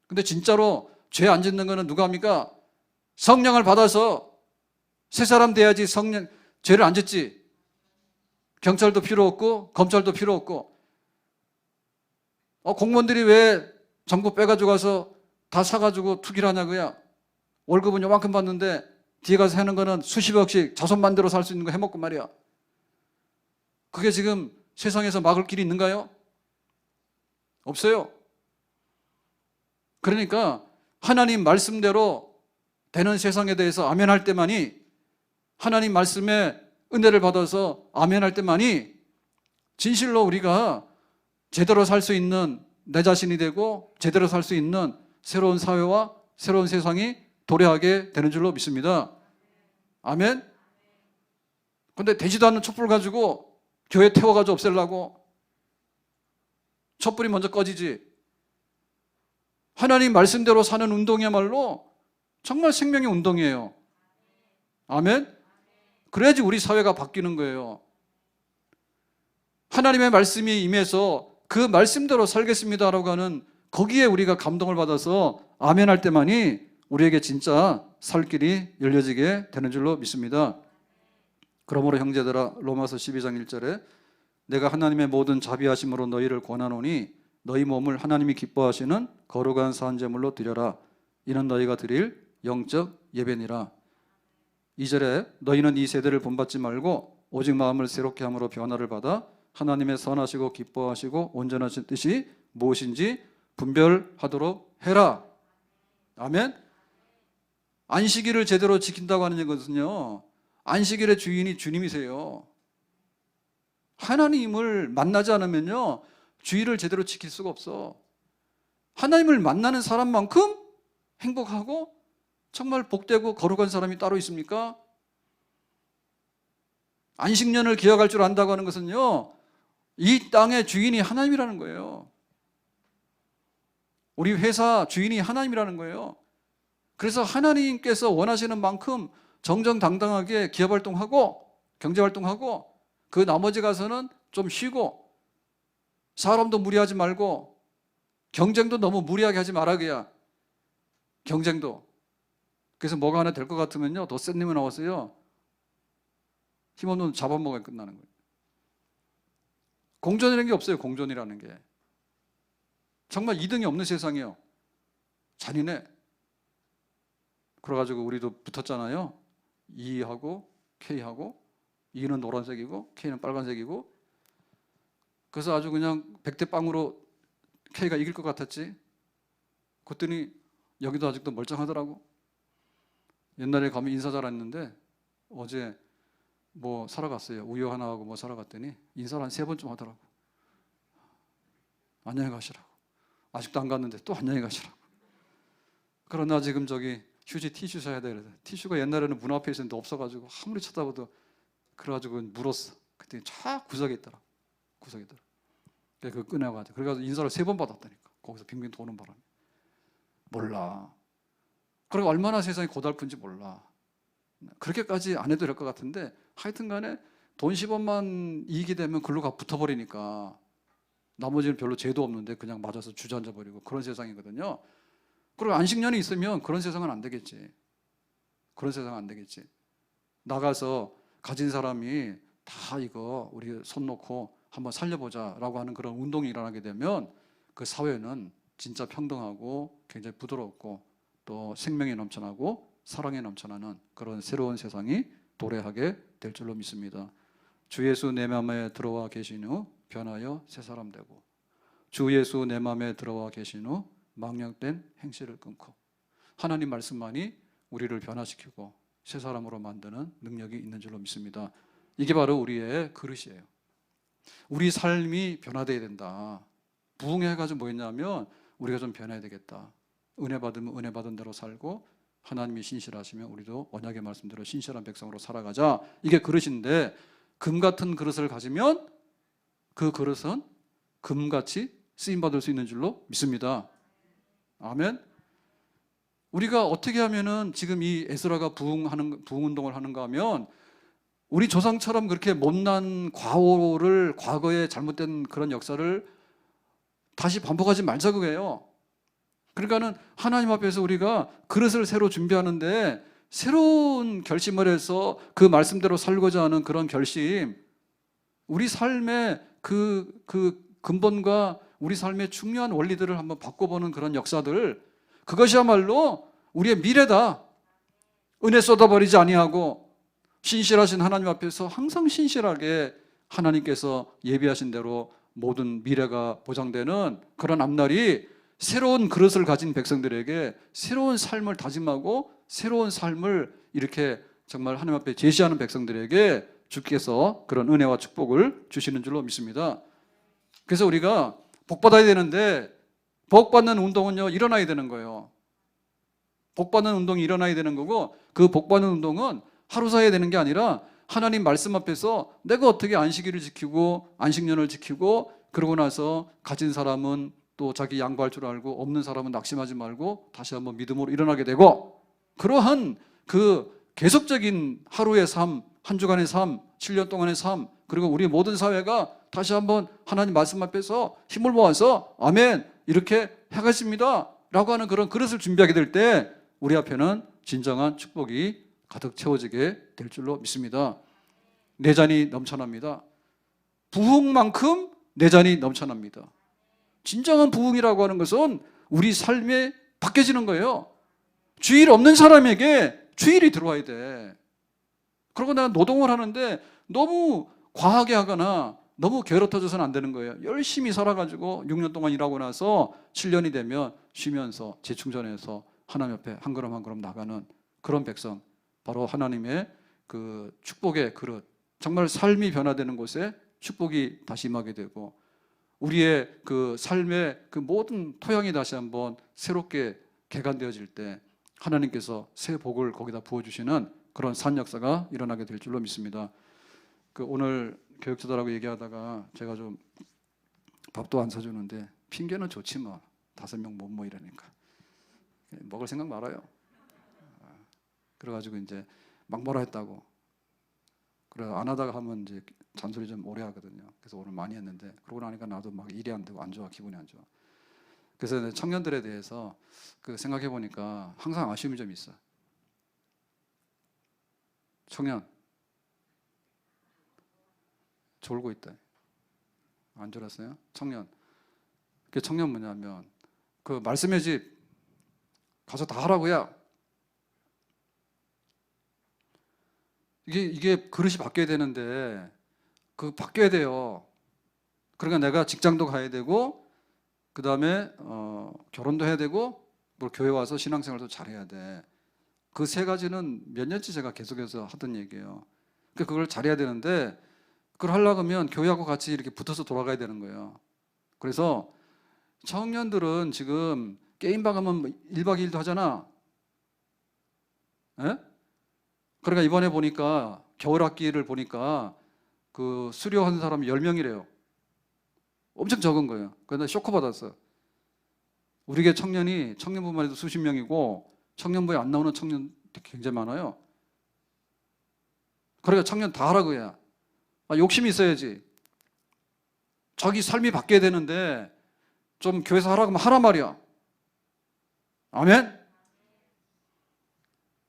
근데 진짜로 죄 안 짓는 거는 누가 합니까? 성령을 받아서 새 사람 돼야지 죄를 안 짓지. 경찰도 필요 없고 검찰도 필요 없고. 공무원들이 왜 정부 빼가지고 가서 다 사가지고 투기를 하냐고요. 월급은 요만큼 받는데 뒤에 가서 하는 거는 수십억씩 자손 만들어 살 수 있는 거 해먹고 말이야. 그게 지금 세상에서 막을 길이 있는가요? 없어요. 그러니까 하나님 말씀대로 되는 세상에 대해서 아멘할 때만이, 하나님 말씀에 은혜를 받아서 아멘할 때만이 진실로 우리가 제대로 살 수 있는 내 자신이 되고 제대로 살 수 있는 새로운 사회와 새로운 세상이 도래하게 되는 줄로 믿습니다. 아멘. 근데 되지도 않는 촛불 가지고 교회 태워가지고 없애려고. 촛불이 먼저 꺼지지. 하나님 말씀대로 사는 운동이야말로 정말 생명의 운동이에요. 아멘. 그래야지 우리 사회가 바뀌는 거예요. 하나님의 말씀이 임해서 그 말씀대로 살겠습니다라고 하는 거기에 우리가 감동을 받아서 아멘할 때만이 우리에게 진짜 살 길이 열려지게 되는 줄로 믿습니다. 그러므로 형제들아, 로마서 12장 1절에 내가 하나님의 모든 자비하심으로 너희를 권하노니 너희 몸을 하나님이 기뻐하시는 거룩한 산제물로 드려라. 이는 너희가 드릴 영적 예배니라. 2절에 너희는 이 세대를 본받지 말고 오직 마음을 새롭게 함으로 변화를 받아 하나님의 선하시고 기뻐하시고 온전하신 뜻이 무엇인지 분별하도록 해라. 아멘. 안식일을 제대로 지킨다고 하는 것은요, 안식일의 주인이 주님이세요. 하나님을 만나지 않으면요, 주일을 제대로 지킬 수가 없어. 하나님을 만나는 사람만큼 행복하고 정말 복되고 거룩한 사람이 따로 있습니까? 안식년을 기억할 줄 안다고 하는 것은요, 이 땅의 주인이 하나님이라는 거예요. 우리 회사 주인이 하나님이라는 거예요. 그래서 하나님께서 원하시는 만큼 정정당당하게 기업활동하고 경제활동하고 그 나머지 가서는 좀 쉬고 사람도 무리하지 말고 경쟁도 너무 무리하게 하지 말아야. 경쟁도. 그래서 뭐가 하나 될 것 같으면요, 더 센 놈이 나왔어요. 힘없는 잡아먹어야 끝나는 거예요. 공존이라는 게 없어요. 공존이라는 게 정말 이등이 없는 세상이에요. 잔인해. 그래가지고 우리도 붙었잖아요. E하고 K하고, E는 노란색이고 K는 빨간색이고. 그래서 아주 그냥 100대 0으로 K가 이길 것 같았지. 그랬더니 여기도 아직도 멀쩡하더라고. 옛날에 가면 인사 잘했는데 어제 뭐 사러 갔어요. 우유 하나 하고 뭐 사러 갔더니 인사를 한 3번쯤 하더라고. 안녕히 가시라고. 아직도 안 갔는데 또 안녕히 가시라고. 그러나 지금 저기 휴지 티슈 사야 돼. 그래서 티슈가 옛날에는 문 앞에 있었는데 없어가지고 아무리 찾아봐도 그래가지고 물었어. 그때 쫙 구석에 있더라. 구석에 있더라. 그래서 그거 꺼내가지고 그래가지고 인사를 3번 받았다니까. 거기서 빙빙 도는 바람에. 몰라. 그리고 얼마나 세상이 고달픈지 몰라. 그렇게까지 안 해도 될 것 같은데 하여튼 간에 돈 10원만 이익이 되면 글로 붙어버리니까 나머지는 별로 죄도 없는데 그냥 맞아서 주저앉아 버리고 그런 세상이거든요. 그리고 안식년이 있으면 그런 세상은 안 되겠지. 그런 세상은 안 되겠지. 나가서 가진 사람이 다 이거 우리 손 놓고 한번 살려보자라고 하는 그런 운동이 일어나게 되면 그 사회는 진짜 평등하고 굉장히 부드럽고 또 생명이 넘쳐나고 사랑이 넘쳐나는 그런 새로운 세상이 도래하게 될 줄로 믿습니다. 주 예수 내 마음에 들어와 계신 후 변하여 새 사람 되고, 주 예수 내 마음에 들어와 계신 후 망령된 행실을 끊고, 하나님 말씀만이 우리를 변화시키고 새 사람으로 만드는 능력이 있는 줄로 믿습니다. 이게 바로 우리의 그릇이에요. 우리 삶이 변화되어야 된다. 부흥해가지고 뭐였냐면 우리가 좀 변해야 되겠다. 은혜 받으면 은혜 받은 대로 살고 하나님이 신실하시면 우리도 언약의 말씀대로 신실한 백성으로 살아가자. 이게 그릇인데 금 같은 그릇을 가지면 그 그릇은 금같이 쓰임받을 수 있는 줄로 믿습니다. 아멘. 우리가 어떻게 하면은 지금 이 에스라가 부흥 운동을 하는가 하면 우리 조상처럼 그렇게 못난 과오를, 과거의 잘못된 그런 역사를 다시 반복하지 말자 그거예요. 그러니까는 하나님 앞에서 우리가 그릇을 새로 준비하는데 새로운 결심을 해서 그 말씀대로 살고자 하는 그런 결심, 우리 삶의 그 근본과 우리 삶의 중요한 원리들을 한번 바꿔보는 그런 역사들, 그것이야말로 우리의 미래다. 은혜 쏟아버리지 아니하고 신실하신 하나님 앞에서 항상 신실하게 하나님께서 예비하신 대로 모든 미래가 보장되는 그런 앞날이 새로운 그릇을 가진 백성들에게 새로운 삶을 다짐하고 새로운 삶을 이렇게 정말 하나님 앞에 제시하는 백성들에게 주께서 그런 은혜와 축복을 주시는 줄로 믿습니다. 그래서 우리가 복 받아야 되는데 복 받는 운동은요, 일어나야 되는 거예요. 복 받는 운동이 일어나야 되는 거고, 그 복 받는 운동은 하루 사이에 되는 게 아니라 하나님 말씀 앞에서 내가 어떻게 안식일을 지키고 안식년을 지키고 그러고 나서 가진 사람은 또 자기 양보할 줄 알고 없는 사람은 낙심하지 말고 다시 한번 믿음으로 일어나게 되고, 그러한 그 계속적인 하루의 삶, 한 주간의 삶, 7년 동안의 삶, 그리고 우리 모든 사회가 다시 한번 하나님 말씀 앞에서 힘을 모아서 아멘 이렇게 해가십니다 라고 하는 그런 그릇을 준비하게 될 때 우리 앞에는 진정한 축복이 가득 채워지게 될 줄로 믿습니다. 내 잔이 넘쳐납니다. 부흥만큼 내 잔이 넘쳐납니다. 진정한 부흥이라고 하는 것은 우리 삶에 바뀌어지는 거예요. 주일 없는 사람에게 주일이 들어와야 돼. 그리고 내가 노동을 하는데 너무 과하게 하거나 너무 게으러져서는 안 되는 거예요. 열심히 살아가지고 6년 동안 일하고 나서 7년이 되면 쉬면서 재충전해서 하나님 옆에 한 걸음 한 걸음 나가는 그런 백성, 바로 하나님의 그 축복의 그릇, 정말 삶이 변화되는 곳에 축복이 다시 임하게 되고 우리의 그 삶의 그 모든 토양이 다시 한번 새롭게 개간되어질 때 하나님께서 새 복을 거기다 부어주시는 그런 산 역사가 일어나게 될 줄로 믿습니다. 그 오늘 교육자들하고 얘기하다가 제가 좀 밥도 안 사주는데 핑계는 좋지 뭐 5명 못 이러니까 먹을 생각 말아요. 그래가지고 이제 막 뭐라 했다고. 그래 안 하다가 하면 이제 잔소리 좀 오래 하거든요. 그래서 오늘 많이 했는데 그러고 나니까 나도 막 일이 안 되고 안 좋아, 기분이 안 좋아. 그래서 청년들에 대해서 그 생각해 보니까 항상 아쉬움이 좀 있어. 청년 졸고 있다. 안 졸았어요? 청년. 그 청년 뭐냐면 그 말씀의 집 가서 다 하라고요. 이게 그릇이 바뀌어야 되는데 그 바뀌어야 돼요. 그러니까 내가 직장도 가야 되고 그 다음에 결혼도 해야 되고 뭐 교회 와서 신앙생활도 잘해야 돼. 그 세 가지는 몇 년째 제가 계속해서 하던 얘기예요. 그러니까 그걸 잘해야 되는데 그걸 하려고 하면 교회하고 같이 이렇게 붙어서 돌아가야 되는 거예요. 그래서 청년들은 지금 게임방 가면 1박 2일도 하잖아. 예? 그러니까 이번에 보니까 겨울 학기를 보니까 그 수료한 사람이 10명이래요. 엄청 적은 거예요. 그래서 쇼크 받았어. 우리 게 청년부만 해도 수십 명이고 청년부에 안 나오는 청년 굉장히 많아요. 그러니까 청년 다 하라고 해야. 욕심이 있어야지. 자기 삶이 바뀌어야 되는데 좀 교회에서 하라고 하면 하란 말이야. 아멘?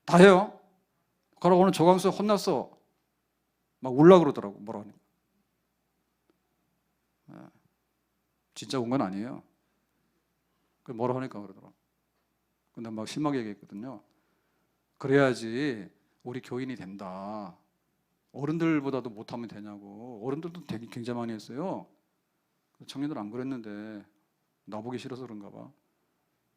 다 해요. 그러고 오늘 조광수 혼났어. 막 울라 그러더라고. 뭐라 하니까. 진짜 온 건 아니에요. 뭐라 하니까 그러더라고. 근데 막 심하게 얘기했거든요. 그래야지 우리 교인이 된다. 어른들보다도 못하면 되냐고. 어른들도 되게 굉장히 많이 했어요. 청년들 안 그랬는데 나보기 싫어서 그런가 봐.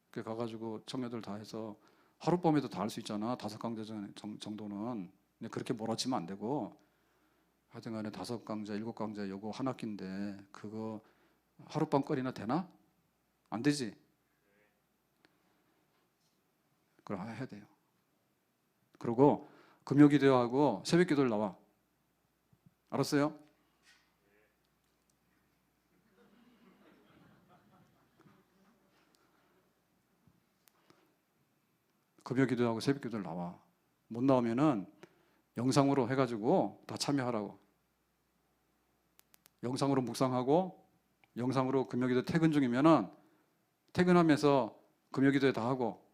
그래 가가지고 청년들 다 해서 하룻밤에도 다 할 수 있잖아. 5강좌 정도는. 근데 그렇게 몰아치면 안 되고 하여튼 간에 5강좌, 7강좌 요거 한 학기인데 그거 하룻밤거리나 되나? 안 되지? 그걸 해야 돼요. 그리고 금요기도하고 새벽기도를 나와. 알았어요? 금요기도하고 새벽기도를 나와. 못 나오면은 영상으로 해가지고 다 참여하라고. 영상으로 묵상하고 영상으로 금요기도 퇴근 중이면은 퇴근하면서 금요기도에 다 하고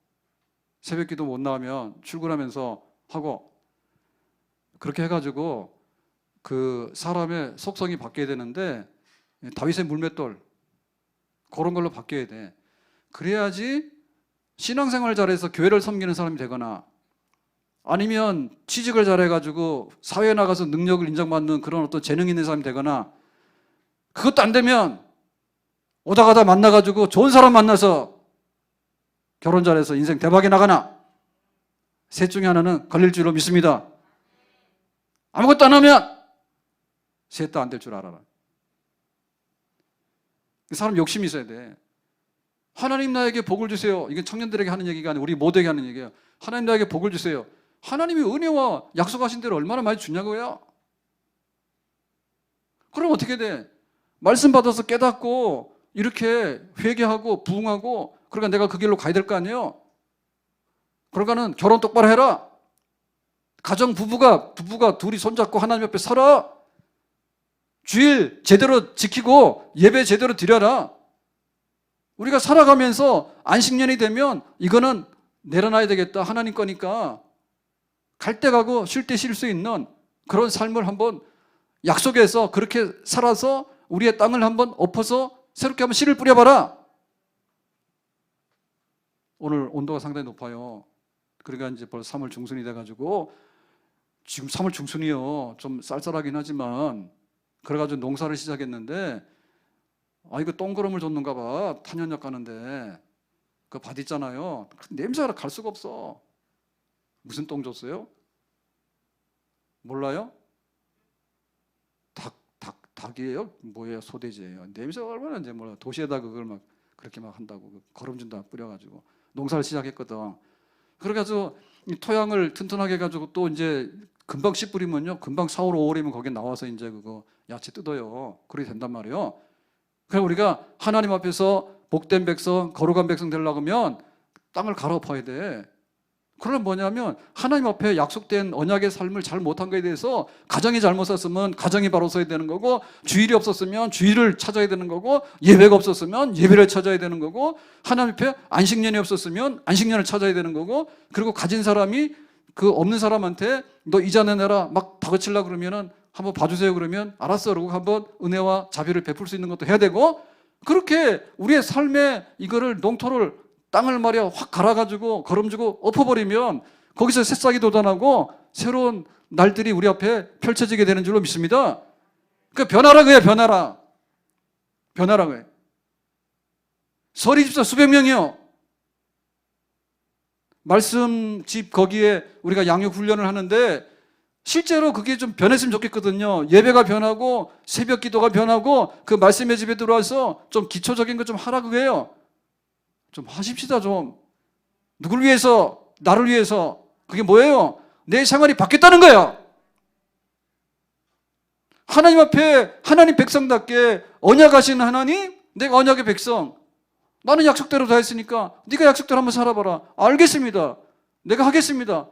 새벽기도 못 나오면 출근하면서 하고 그렇게 해가지고 그 사람의 속성이 바뀌어야 되는데 다윗의 물맷돌 그런 걸로 바뀌어야 돼. 그래야지 신앙생활 잘해서 교회를 섬기는 사람이 되거나 아니면 취직을 잘해가지고 사회에 나가서 능력을 인정받는 그런 어떤 재능 있는 사람이 되거나 그것도 안 되면 오다 가다 만나가지고 좋은 사람 만나서 결혼 잘해서 인생 대박이 나가나 셋 중에 하나는 걸릴 줄로 믿습니다. 아무것도 안 하면 셋 다 안 될 줄 알아라. 사람 욕심이 있어야 돼. 하나님 나에게 복을 주세요. 이게 청년들에게 하는 얘기가 아니라 우리 모두에게 하는 얘기예요. 하나님 나에게 복을 주세요. 하나님이 은혜와 약속하신 대로 얼마나 많이 주냐고요. 그럼 어떻게 돼? 말씀 받아서 깨닫고 이렇게 회개하고 부응하고 그러니까 내가 그 길로 가야 될 거 아니에요. 그러니까는 결혼 똑바로 해라. 가정 부부가 둘이 손잡고 하나님 옆에 서라. 주일 제대로 지키고 예배 제대로 드려라. 우리가 살아가면서 안식년이 되면 이거는 내려놔야 되겠다. 하나님 거니까 갈 때 가고 쉴 때 쉴 수 있는 그런 삶을 한번 약속해서 그렇게 살아서 우리의 땅을 한번 엎어서 새롭게 한번 씨를 뿌려봐라. 오늘 온도가 상당히 높아요. 그러니까 이제 벌써 3월 중순이 돼가지고 지금 3월 중순이요. 좀 쌀쌀하긴 하지만 그래가지고 농사를 시작했는데 이거 똥그름을 줬는가 봐. 탄현약 가는데 그 밭 있잖아요. 냄새가 갈 수가 없어. 무슨 똥 줬어요? 몰라요? 닭이에요? 뭐예요? 소돼지예요? 냄새가 얼마나 이제 몰라. 도시에다 그걸 막 그렇게 막 한다고 거름준다 뿌려가지고 농사를 시작했거든. 그래가지고 이 토양을 튼튼하게 해가지고 또 이제 금방 씨 뿌리면요, 금방 4월, 5월이면 거기 나와서 이제 그거 야채 뜯어요. 그렇게 된단 말이에요. 그래서 우리가 하나님 앞에서 복된 백성, 거룩한 백성 되려고 하면 땅을 갈아엎어야 돼. 그러면 뭐냐면 하나님 앞에 약속된 언약의 삶을 잘 못한 거에 대해서 가정이 잘못 섰으면 가정이 바로 서야 되는 거고, 주일이 없었으면 주일을 찾아야 되는 거고, 예배가 없었으면 예배를 찾아야 되는 거고, 하나님 앞에 안식년이 없었으면 안식년을 찾아야 되는 거고, 그리고 가진 사람이 그 없는 사람한테 너 이자 내놔라 막 다그치려고 그러면은 한번 봐주세요 그러면 알았어 그러고 한번 은혜와 자비를 베풀 수 있는 것도 해야 되고, 그렇게 우리의 삶에 이거를 농토를 땅을 말이야 확 갈아가지고 거름주고 엎어버리면 거기서 새싹이 돋아나고 새로운 날들이 우리 앞에 펼쳐지게 되는 줄로 믿습니다. 그러니까 변하라 그래. 변하라 그래. 서리 집사 수백 명이요. 말씀집 거기에 우리가 양육 훈련을 하는데 실제로 그게 좀 변했으면 좋겠거든요. 예배가 변하고 새벽 기도가 변하고 그 말씀의 집에 들어와서 좀 기초적인 거 좀 하라 그래요. 좀 하십시다 좀. 누굴 위해서? 나를 위해서. 그게 뭐예요? 내 생활이 바뀌었다는 거야. 하나님 앞에 하나님 백성답게 언약하신 하나님, 내가 언약의 백성. 나는 약속대로 다 했으니까 네가 약속대로 한번 살아봐라. 알겠습니다. 내가 하겠습니다.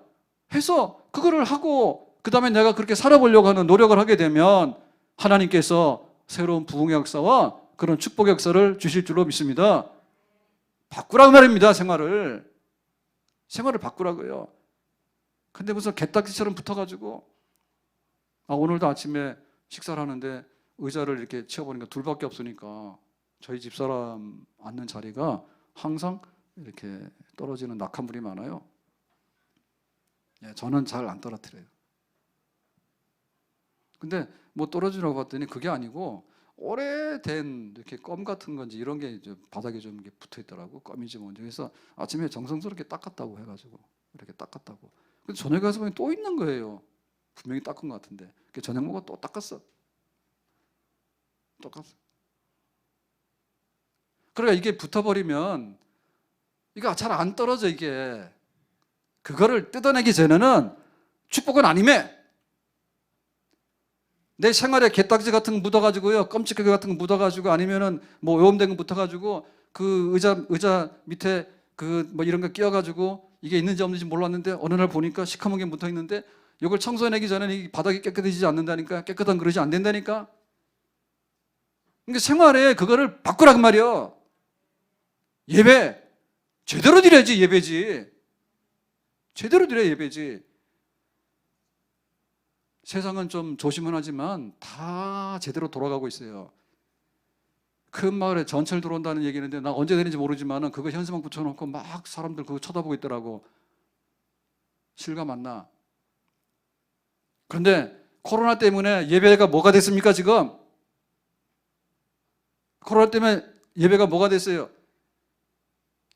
해서 그거를 하고 그 다음에 내가 그렇게 살아보려고 하는 노력을 하게 되면 하나님께서 새로운 부흥의 역사와 그런 축복의 역사를 주실 줄로 믿습니다. 바꾸라고 말입니다. 생활을 바꾸라고요. 근데 무슨 개딱지처럼 붙어가지고 오늘도 아침에 식사를 하는데 의자를 이렇게 치워보니까 둘밖에 없으니까 저희 집사람 앉는 자리가 항상 이렇게 떨어지는 낙하물이 많아요. 저는 잘 안 떨어뜨려요. 근데 뭐 떨어지라고 봤더니 그게 아니고 오래된 이렇게 껌 같은 건지 이런 게 이제 바닥에 좀 붙어 있더라고. 껌인지 뭔지. 그래서 아침에 정성스럽게 닦았다고 해가지고 이렇게 닦았다고. 근데 저녁에 가서 보니 또 있는 거예요. 분명히 닦은 것 같은데. 저녁 먹어 또 닦았어. 그러니까 이게 붙어버리면 이거 잘 안 떨어져 이게. 그거를 뜯어내기 전에는 축복은 아니매. 내 생활에 개딱지 같은 거 묻어가지고요, 껌찍하게 같은 거 묻어가지고 아니면은 뭐 오염된 거 붙어가지고 그 의자 밑에 그 뭐 이런 거 끼어가지고 이게 있는지 없는지 몰랐는데 어느 날 보니까 시커멓게 묻어 있는데 이걸 청소해내기 전에는 이 바닥이 깨끗해지지 않는다니까. 깨끗한 그릇이 안 된다니까. 그러니까 생활에 그거를 바꾸라고 말이야. 예배 제대로 드려야지 예배지. 제대로 드려야 예배지. 세상은 좀 조심은 하지만 다 제대로 돌아가고 있어요. 큰 마을에 전철 들어온다는 얘기는데 나 언제 되는지 모르지만 그거 현수막 붙여놓고 막 사람들 그거 쳐다보고 있더라고. 실감 안 나. 그런데 코로나 때문에 예배가 뭐가 됐습니까 지금? 코로나 때문에 예배가 뭐가 됐어요?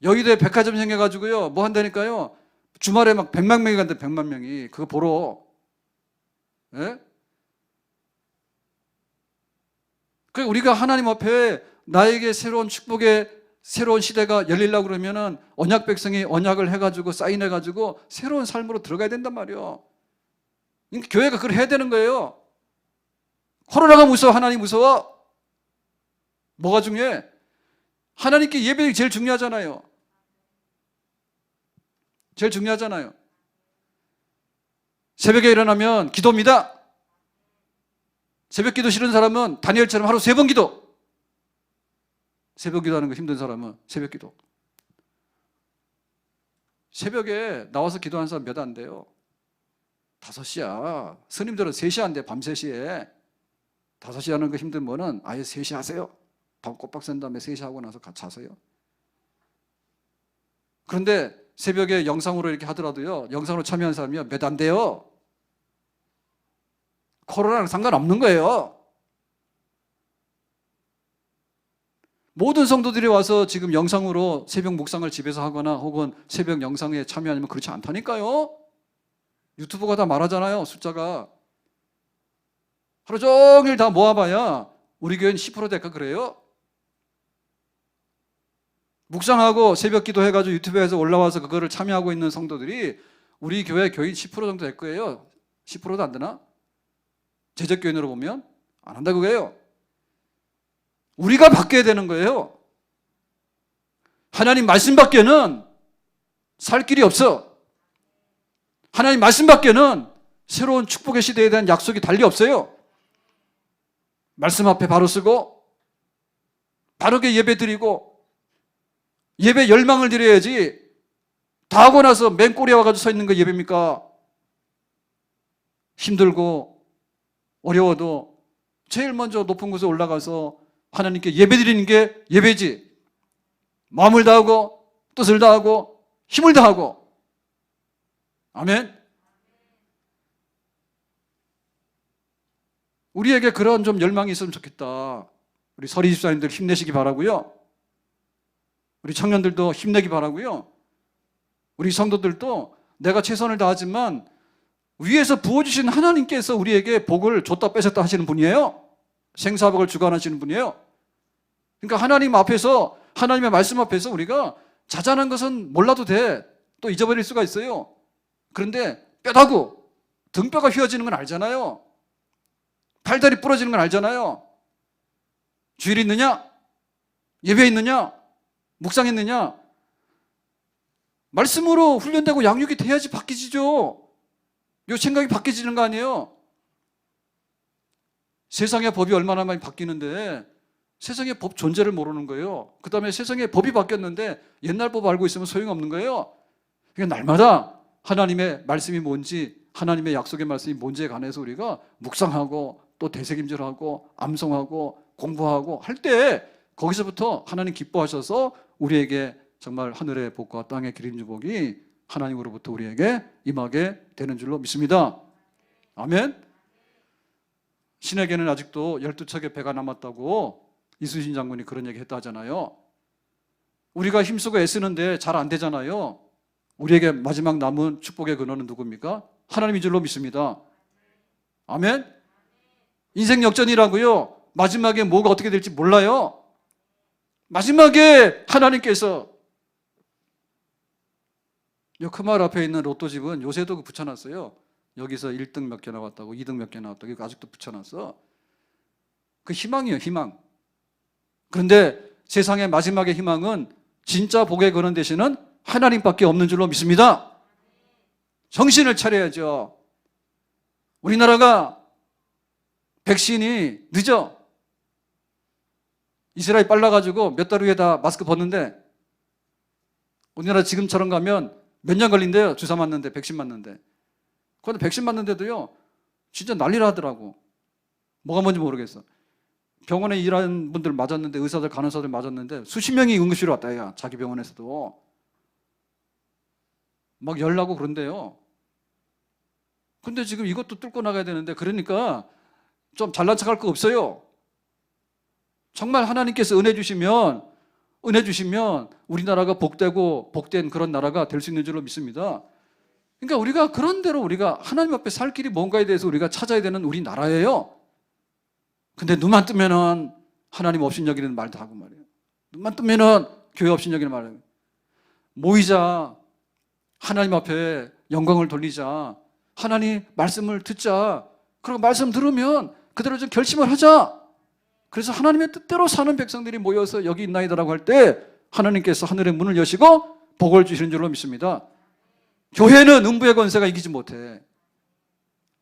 여의도에 백화점 생겨가지고요 뭐 한다니까요. 주말에 막 100만 명이 간대. 100만 명이 그거 보러. 예? 그 우리가 하나님 앞에 나에게 새로운 축복의 새로운 시대가 열리려고 그러면은 언약 백성이 언약을 해가지고 사인해가지고 새로운 삶으로 들어가야 된단 말이에요. 교회가 그걸 해야 되는 거예요. 코로나가 무서워? 하나님 무서워? 뭐가 중요해? 하나님께 예배가 제일 중요하잖아요. 제일 중요하잖아요. 새벽에 일어나면 기도입니다. 새벽 기도 싫은 사람은 다니엘처럼 하루 3번 기도. 새벽 기도하는 거 힘든 사람은 새벽 기도. 새벽에 나와서 기도하는 사람 몇 안 돼요. 5시야. 스님들은 3시 안 돼. 밤 3시에. 5시 하는 거 힘든 분은 아예 3시 하세요. 밤 꼬박 샌 다음에 3시 하고 나서 자세요? 그런데 새벽에 영상으로 이렇게 하더라도요, 영상으로 참여한 사람이요 몇 안 돼요. 코로나랑 상관없는 거예요. 모든 성도들이 와서 지금 영상으로 새벽 묵상을 집에서 하거나 혹은 새벽 영상에 참여하면 그렇지 않다니까요. 유튜브가 다 말하잖아요. 숫자가 하루 종일 다 모아봐야 우리 교회는 10% 될까 그래요? 묵상하고 새벽 기도해가지고 유튜브에서 올라와서 그거를 참여하고 있는 성도들이 우리 교회 교인 10% 정도 될 거예요. 10%도 안 되나? 재적교인으로 보면 안 한다 그거예요. 우리가 바뀌어야 되는 거예요. 하나님 말씀 밖에는 살 길이 없어. 하나님 말씀 밖에는 새로운 축복의 시대에 대한 약속이 달리 없어요. 말씀 앞에 바로 쓰고 바르게 예배 드리고 예배 열망을 드려야지 다 하고 나서 맨 꼬리에 와가지고 서 있는 거 예배입니까? 힘들고 어려워도 제일 먼저 높은 곳에 올라가서 하나님께 예배 드리는 게 예배지. 마음을 다하고 뜻을 다하고 힘을 다하고. 아멘. 우리에게 그런 좀 열망이 있으면 좋겠다. 우리 서리 집사님들 힘내시기 바라고요. 우리 청년들도 힘내기 바라고요. 우리 성도들도 내가 최선을 다하지만 위에서 부어주신 하나님께서 우리에게 복을 줬다 뺏었다 하시는 분이에요. 생사복을 주관하시는 분이에요. 그러니까 하나님 앞에서, 하나님의 말씀 앞에서 우리가 자잘한 것은 몰라도 돼. 또 잊어버릴 수가 있어요. 그런데 뼈다구 등뼈가 휘어지는 건 알잖아요. 팔다리 부러지는 건 알잖아요. 주일 있느냐? 예배 있느냐? 묵상했느냐? 말씀으로 훈련되고 양육이 돼야지 바뀌지죠. 요 생각이 바뀌지는 거 아니에요. 세상의 법이 얼마나 많이 바뀌는데 세상의 법 존재를 모르는 거예요. 그 다음에 세상의 법이 바뀌었는데 옛날 법 알고 있으면 소용없는 거예요. 그러니까 날마다 하나님의 말씀이 뭔지, 하나님의 약속의 말씀이 뭔지에 관해서 우리가 묵상하고 또 되새김질하고 암송하고 공부하고 할 때 거기서부터 하나님 기뻐하셔서 우리에게 정말 하늘의 복과 땅의 기름주복이 하나님으로부터 우리에게 임하게 되는 줄로 믿습니다. 아멘. 신에게는 아직도 12척의 배가 남았다고 이순신 장군이 그런 얘기 했다 하잖아요. 우리가 힘쓰고 애쓰는데 잘 안 되잖아요. 우리에게 마지막 남은 축복의 근원은 누굽니까? 하나님인 줄로 믿습니다. 아멘. 인생 역전이라고요. 마지막에 뭐가 어떻게 될지 몰라요. 마지막에 하나님께서 요 크마을 앞에 있는 로또집은 요새도 붙여놨어요. 여기서 1등 몇 개 나왔다고 2등 몇 개 나왔다고 이거 아직도 붙여놨어. 그 희망이에요, 희망. 그런데 세상의 마지막의 희망은 진짜 복의 근원 되시는 하나님밖에 없는 줄로 믿습니다. 정신을 차려야죠. 우리나라가 백신이 늦어. 이스라엘 빨라가지고 몇 달 후에 다 마스크 벗는데 우리나라 지금처럼 가면 몇 년 걸린대요. 주사 맞는데, 백신 맞는데. 그런데 백신 맞는데도요, 진짜 난리라 하더라고. 뭐가 뭔지 모르겠어. 병원에 일하는 분들 맞았는데, 의사들, 간호사들 맞았는데 수십 명이 응급실에 왔다, 야. 자기 병원에서도. 막 열나고 그런데요. 근데 지금 이것도 뚫고 나가야 되는데, 그러니까 좀 잘난 척할 거 없어요. 정말 하나님께서 은혜 주시면 우리나라가 복되고 복된 그런 나라가 될 수 있는 줄로 믿습니다. 그러니까 우리가 그런 대로 우리가 하나님 앞에 살 길이 뭔가에 대해서 우리가 찾아야 되는 우리나라예요. 근데 눈만 뜨면은 하나님 없인 여기는 말도 하고 말이에요. 눈만 뜨면은 교회 없인 여기는 말이에요. 모이자. 하나님 앞에 영광을 돌리자. 하나님 말씀을 듣자. 그리고 말씀 들으면 그대로 좀 결심을 하자. 그래서 하나님의 뜻대로 사는 백성들이 모여서 여기 있나이다라고 할 때 하나님께서 하늘의 문을 여시고 복을 주시는 줄로 믿습니다. 교회는 음부의 권세가 이기지 못해.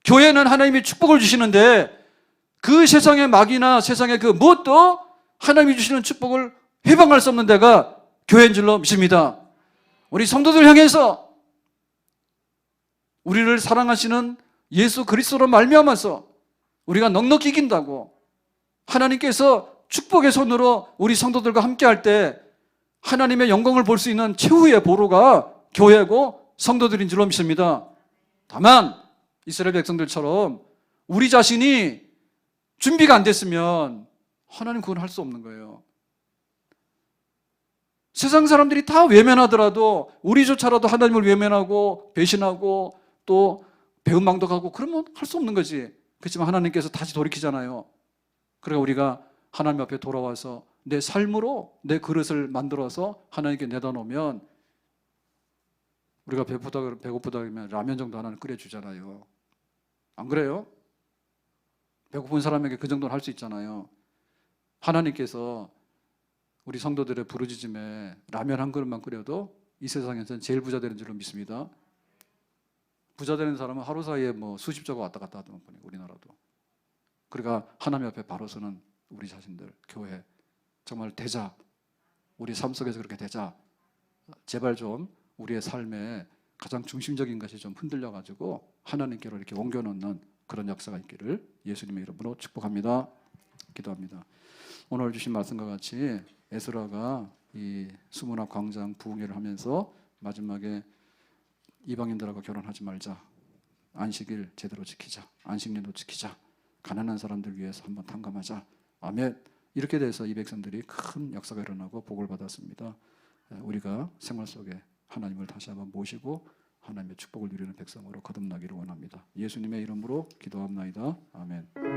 교회는 하나님이 축복을 주시는데 그 세상의 마귀나 세상의 그 무엇도 하나님이 주시는 축복을 해방할 수 없는 데가 교회인 줄로 믿습니다. 우리 성도들 향해서 우리를 사랑하시는 예수 그리스도로 말미암아서 우리가 넉넉히 이긴다고 하나님께서 축복의 손으로 우리 성도들과 함께할 때 하나님의 영광을 볼 수 있는 최후의 보루가 교회고 성도들인 줄로 믿습니다. 다만 이스라엘 백성들처럼 우리 자신이 준비가 안 됐으면 하나님 그건 할 수 없는 거예요. 세상 사람들이 다 외면하더라도 우리조차라도 하나님을 외면하고 배신하고 또 배은망덕하고 그러면 할 수 없는 거지. 그렇지만 하나님께서 다시 돌이키잖아요. 그러니까 우리가 하나님 앞에 돌아와서 내 삶으로 내 그릇을 만들어서 하나님께 내다 놓으면 우리가 배고프다 그러면 라면 정도 하나는 끓여주잖아요. 안 그래요? 배고픈 사람에게 그 정도는 할 수 있잖아요. 하나님께서 우리 성도들의 부르짖음에 라면 한 그릇만 끓여도 이 세상에서는 제일 부자 되는 줄로 믿습니다. 부자 되는 사람은 하루 사이에 뭐 수십 조가 왔다 갔다 하던 분이 우리나라도. 그러니까 하나님 앞에 바로 서는 우리 자신들, 교회 정말 되자. 우리 삶 속에서 그렇게 되자. 제발 좀 우리의 삶에 가장 중심적인 것이 좀 흔들려가지고 하나님께로 이렇게 옮겨놓는 그런 역사가 있기를 예수님의 이름으로 축복합니다. 기도합니다. 오늘 주신 말씀과 같이 에스라가 이 수문학 광장 부흥회를 하면서 마지막에 이방인들하고 결혼하지 말자. 안식일 제대로 지키자. 안식년도 지키자. 가난한 사람들 위해서 한번 탕감하자. 아멘. 이렇게 돼서 이 백성들이 큰 역사가 일어나고 복을 받았습니다. 우리가 생활 속에 하나님을 다시 한번 모시고 하나님의 축복을 누리는 백성으로 거듭나기를 원합니다. 예수님의 이름으로 기도합나이다. 아멘.